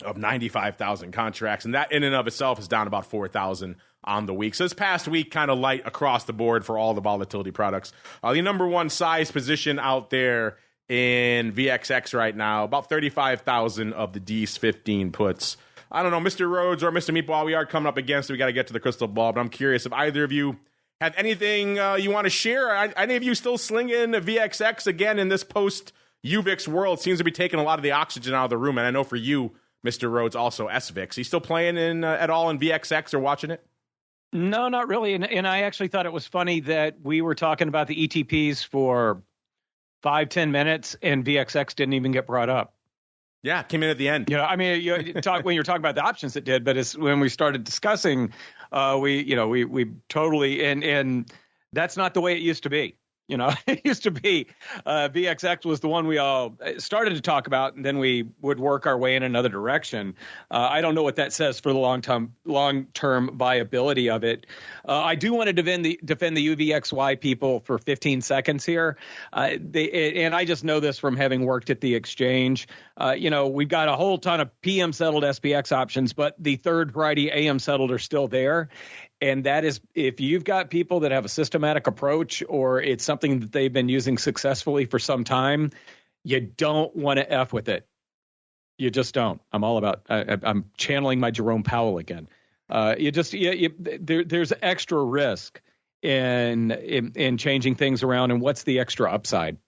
of 95,000 contracts. And that in and of itself is down about 4,000 on the week. So this past week, kind of light across the board for all the volatility products. The number one size position out there in VXX right now, about 35,000 of the D's 15 puts. I don't know, Mr. Rhodes or Mr. Meatball, we are coming up against it. We got to get to the crystal ball, but I'm curious if either of you have anything you want to share. Are any of you still slinging VXX again in this post-UVIX world? Seems to be taking a lot of the oxygen out of the room, and I know for you, Mr. Rhodes, also SVIX. You still playing at all in VXX or watching it? No, not really. And I actually thought it was funny that we were talking about the ETPs for 5-10 minutes, and VXX didn't even get brought up. Yeah, came in at the end. I mean, when you're talking about the options, it did, but it's when we started discussing, we totally, and that's not the way it used to be. It used to be VXX was the one we all started to talk about, and then we would work our way in another direction. I don't know what that says for the long-term viability of it. I do want to defend the UVXY people for 15 seconds here. And I just know this from having worked at the exchange. We've got a whole ton of PM settled SPX options, but the third variety AM settled are still there. And that is, if you've got people that have a systematic approach or it's something that they've been using successfully for some time, you don't want to F with it. You just don't. I'm channeling my Jerome Powell again. There's extra risk in changing things around. And what's the extra upside?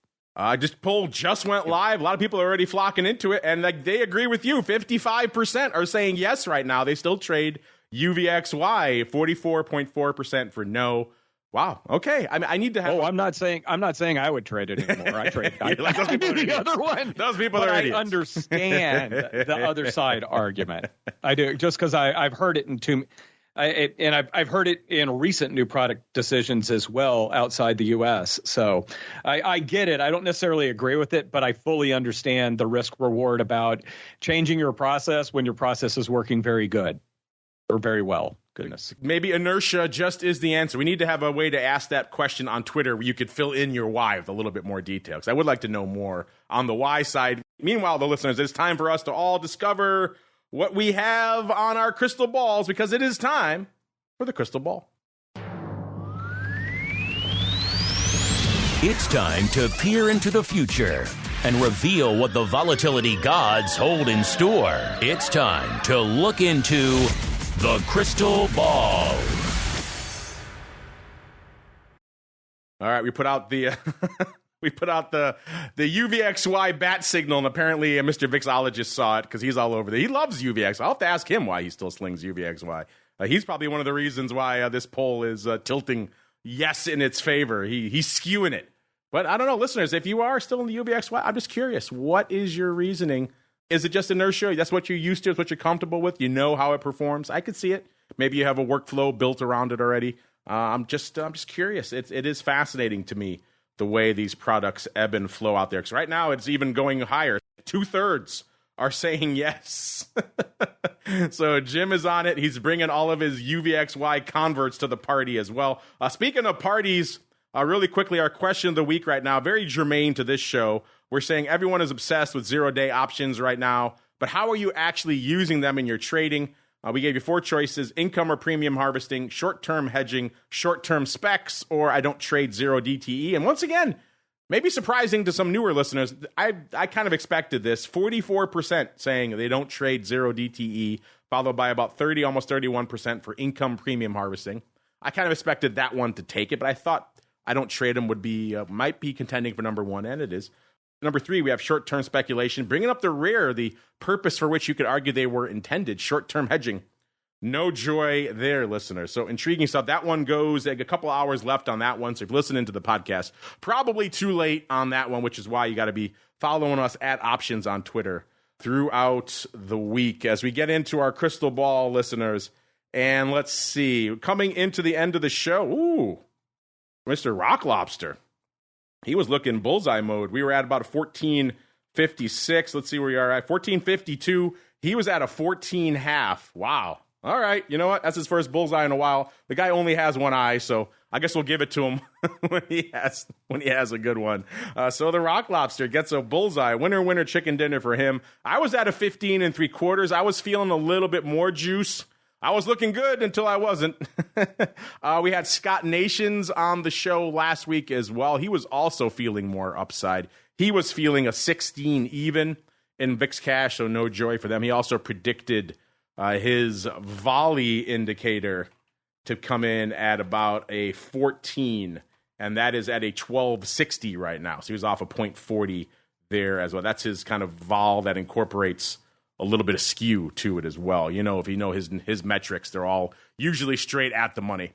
Poll just went live. A lot of people are already flocking into it. And they agree with you. 55% are saying yes right now. They still trade UVXY, 44.4% for no. Wow. Okay. I need to have. I'm not saying I would trade it anymore. I trade. I do the other one. Those people are idiots. I understand the other side argument. I do, just because I've heard it I've heard it in recent new product decisions as well outside the U.S. So I get it. I don't necessarily agree with it, but I fully understand the risk reward about changing your process when your process is working very good. Or very well. Goodness. Maybe inertia just is the answer. We need to have a way to ask that question on Twitter where you could fill in your why with a little bit more detail, because I would like to know more on the why side. Meanwhile, the listeners, it's time for us to all discover what we have on our crystal balls, because it is time for the crystal ball. It's time to peer into the future and reveal what the volatility gods hold in store. It's time to look into the crystal ball. All right, we put out the UVXY bat signal, and apparently Mr. VIXologist saw it because he's all over there. He loves UVX. I'll have to ask him why he still slings UVXY. He's probably one of the reasons why this poll is tilting yes in its favor. He's skewing it. But I don't know, listeners, if you are still in the UVXY, I'm just curious. What is your reasoning? Is it just inertia? That's what you're used to. It's what you're comfortable with. You know how it performs. I could see it. Maybe you have a workflow built around it already. I'm just curious. It is fascinating to me the way these products ebb and flow out there. Because right now it's even going higher. 2/3 are saying yes. So Jim is on it. He's bringing all of his UVXY converts to the party as well. Speaking of parties, really quickly, our question of the week right now, very germane to this show. We're saying everyone is obsessed with zero-day options right now, but how are you actually using them in your trading? We gave you 4 choices: income or premium harvesting, short-term hedging, short-term specs, or I don't trade zero DTE. And once again, maybe surprising to some newer listeners, I kind of expected this. 44% saying they don't trade 0 DTE, followed by about 30, almost 31% for income premium harvesting. I kind of expected that one to take it, but I thought I don't trade them would be might be contending for number 1, and it is. Number 3, we have short-term speculation, bringing up the rear, the purpose for which you could argue they were intended, short-term hedging. No joy there, listeners. So intriguing stuff. That one goes, like, a couple hours left on that one. So if you're listening to the podcast, probably too late on that one, which is why you got to be following us at Options on Twitter throughout the week as we get into our crystal ball, listeners. And let's see, coming into the end of the show, ooh, Mr. Rock Lobster. He was looking bullseye mode. We were at about a 14.56. Let's see where we are at. 14.52. He was at a 14.5. Wow. All right. You know what? That's his first bullseye in a while. The guy only has one eye, so I guess we'll give it to him when he has a good one. So the Rock Lobster gets a bullseye. Winner chicken dinner for him. I was at a 15.75. I was feeling a little bit more juice. I was looking good until I wasn't. We had Scott Nations on the show last week as well. He was also feeling more upside. He was feeling a 16 even in VIX cash, so no joy for them. He also predicted his volley indicator to come in at about a 14, and that is at a 1260 right now. So he was off a 0.40 there as well. That's his kind of vol that incorporates a little bit of skew to it as well. You know, if you know his metrics, they're all usually straight at the money.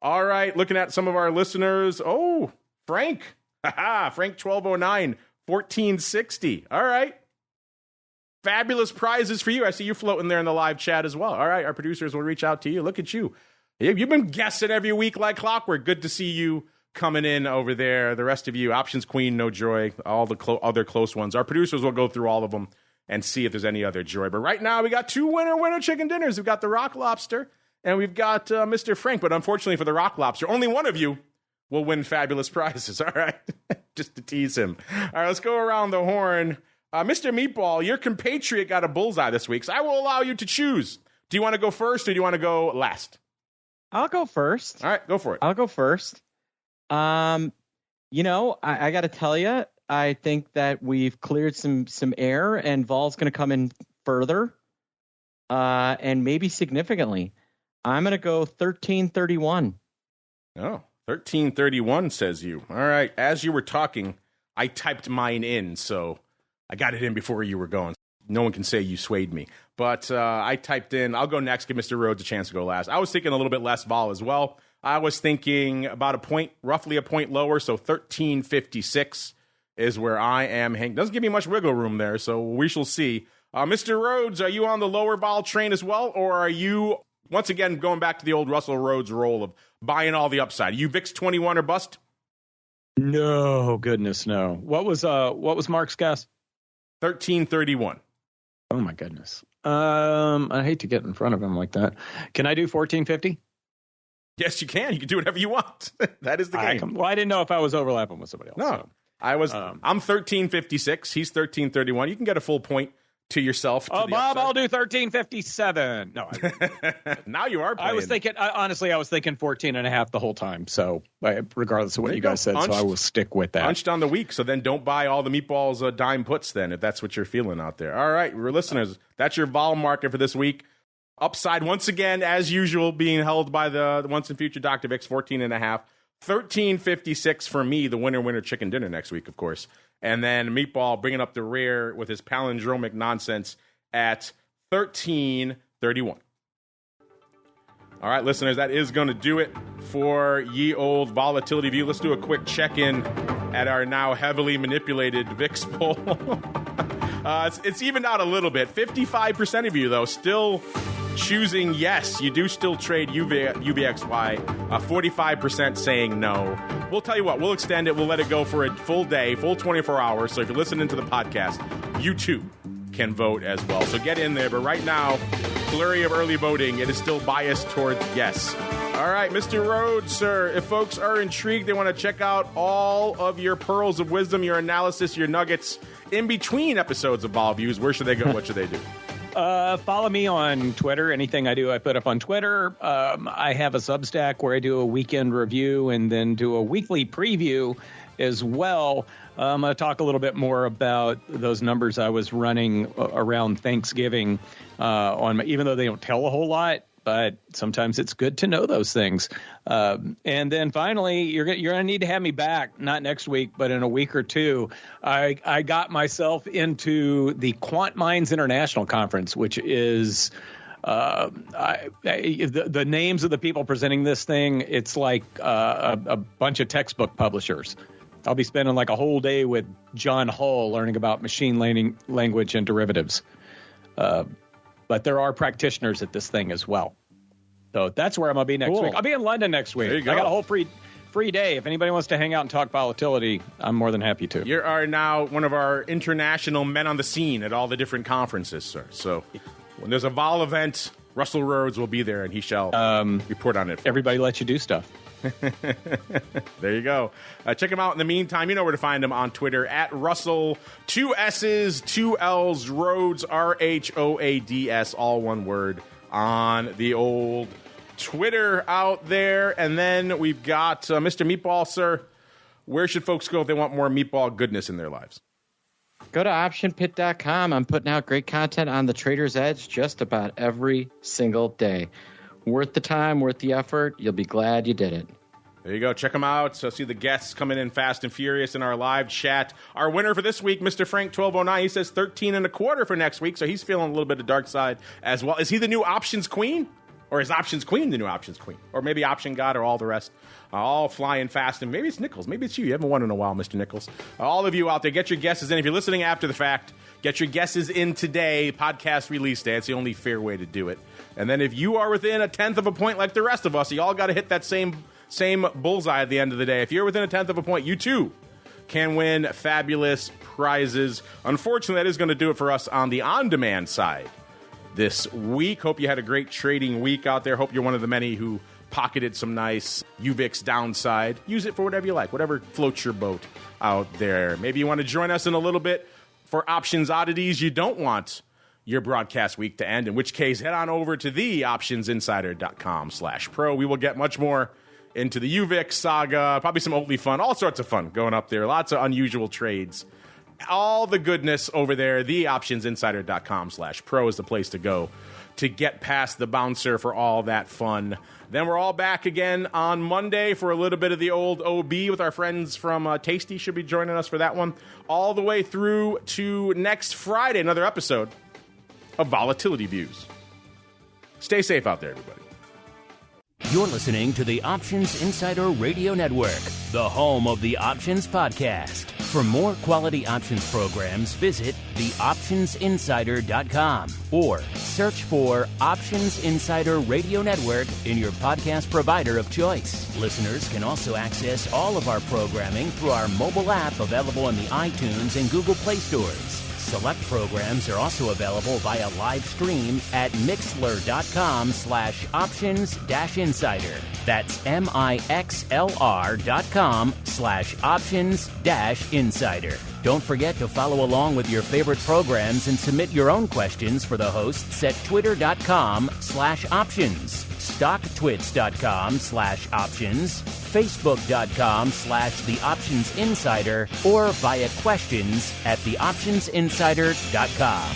All right, looking at some of our listeners. Oh, Frank. Frank 1209, 1460. All right. Fabulous prizes for you. I see you floating there in the live chat as well. All right, our producers will reach out to you. Look at you. You've been guessing every week like clockwork. Good to see you coming in over there. The rest of you, Options Queen, no joy, all the other close ones. Our producers will go through all of them and see if there's any other joy. But right now, we got 2 winner chicken dinners. We've got the Rock Lobster, and we've got Mr. Frank. But unfortunately for the Rock Lobster, only one of you will win fabulous prizes. All right? Just to tease him. All right, let's go around the horn. Mr. Meatball, your compatriot got a bullseye this week, so I will allow you to choose. Do you want to go first, or do you want to go last? I'll go first. All right, go for it. I'll go first. I got to tell you, I think that we've cleared some air, and Vol's going to come in further, and maybe significantly. I'm going to go 13.31. Oh, 13.31 says you. All right. As you were talking, I typed mine in, so I got it in before you were going. No one can say you swayed me. But I typed in, I'll go next, give Mr. Rhodes a chance to go last. I was thinking a little bit less vol as well. I was thinking about a point, roughly a point lower, so 13.56 is where I am hanging. Doesn't give me much wiggle room there, so we shall see. Mr. Rhodes, are you on the lower vol train as well, or are you, once again, going back to the old Russell Rhodes role of buying all the upside? UVIX 21 or bust? No, goodness, no. What was Mark's guess? 13.31. Oh my goodness. I hate to get in front of him like that. Can I do 14.50? Yes, you can. You can do whatever you want. That is the game. Well, I didn't know if I was overlapping with somebody else. No, so. I was. I'm 13.56. He's 13.31. You can get a full point to yourself. To Bob, I'll do 13.57. No, now you are playing. I was thinking, honestly, I was thinking 14.5 the whole time. So regardless of what you guys said, so I will stick with that. Punched on the week. So then don't buy all the meatballs dime puts then, if that's what you're feeling out there. All right, listeners, that's your vol market for this week. Upside, once again, as usual, being held by the once and future Dr. VIX, 14.5. 13.56 for me, the winner chicken dinner next week, of course. And then Meatball bringing up the rear with his palindromic nonsense at 13.31. All right, listeners, that is going to do it for ye old volatility view. Let's do a quick check-in at our now heavily manipulated VIX poll. It's evened out a little bit. 55% of you, though, still choosing yes. You do still trade UVXY. 45% saying no. We'll tell you what. We'll extend it. We'll let it go for a full day, full 24 hours. So if you're listening to the podcast, you too can vote as well. So get in there. But right now, flurry of early voting, it is still biased towards yes. All right, Mr. Rhodes, sir, if folks are intrigued, they want to check out all of your pearls of wisdom, your analysis, your nuggets in between episodes of Vol Views, where should they go? What should they do? Follow me on Twitter. Anything I do, I put up on Twitter. I have a Substack where I do a weekend review and then do a weekly preview as well. I'm going to talk a little bit more about those numbers I was running around Thanksgiving even though they don't tell a whole lot. But sometimes it's good to know those things. And then finally, you're going to need to have me back, not next week, but in a week or two. I got myself into the Quant Minds International Conference, which is the names of the people presenting this thing. It's like a bunch of textbook publishers. I'll be spending like a whole day with John Hull learning about machine learning, language, and derivatives. But there are practitioners at this thing as well. So that's where I'm going to be next week. I'll be in London next week. There you go. I got a whole free day. If anybody wants to hang out and talk volatility, I'm more than happy to. You are now one of our international men on the scene at all the different conferences, sir. So when there's a vol event, Russell Rhoads will be there, and he shall report on it. Everybody lets you do stuff. There you go. Check him out in the meantime. You know where to find him on Twitter at Russell, 2 S's, 2 L's, Rhoads, RHOADS, all one word on the old Twitter out there. And then we've got Mr. Meatball, sir. Where should folks go if they want more meatball goodness in their lives? Go to optionpit.com. I'm putting out great content on the Trader's Edge just about every single day. Worth the time, worth the effort. You'll be glad you did it. There you go. Check them out. So see the guests coming in fast and furious in our live chat. Our winner for this week, Mr. Frank 1209, he says 13 and a quarter for next week. So he's feeling a little bit of dark side as well. Is he the new options queen? Or is options queen the new options queen? Or maybe option god or all the rest? All flying fast. And maybe it's Nichols. Maybe it's you. You haven't won in a while, Mr. Nichols. All of you out there, get your guesses in. If you're listening after the fact, get your guesses in today. Podcast release day. It's the only fair way to do it. And then if you are within a tenth of a point like the rest of us, you all got to hit that same bullseye at the end of the day. If you're within a tenth of a point, you too can win fabulous prizes. Unfortunately, that is going to do it for us on the on-demand side this week. Hope you had a great trading week out there. Hope you're one of the many who pocketed some nice UVIX downside. Use it for whatever you like, whatever floats your boat out there. Maybe you want to join us in a little bit for options oddities. You don't want your broadcast week to end, in which case head on over to theoptionsinsider.com/pro. We will get much more into the UVIX saga, probably some Oatly fun, all sorts of fun going up there. Lots of unusual trades. All the goodness over there. Theoptionsinsider.com/pro is the place to go to get past the bouncer for all that fun. Then we're all back again on Monday for a little bit of the old OB with our friends from Tasty. Should be joining us for that one. All the way through to next Friday, another episode of Volatility Views. Stay safe out there, everybody. You're listening to the Options Insider Radio Network, the home of the Options Podcast. For more quality options programs, visit theoptionsinsider.com or search for Options Insider Radio Network in your podcast provider of choice. Listeners can also access all of our programming through our mobile app available in the iTunes and Google Play stores. Select programs are also available via live stream at mixlr.com/options-insider. That's mixlr.com/options-insider. Don't forget to follow along with your favorite programs and submit your own questions for the hosts at twitter.com/options, stocktwits.com/options, facebook.com/theoptionsinsider, or via questions at theoptionsinsider.com.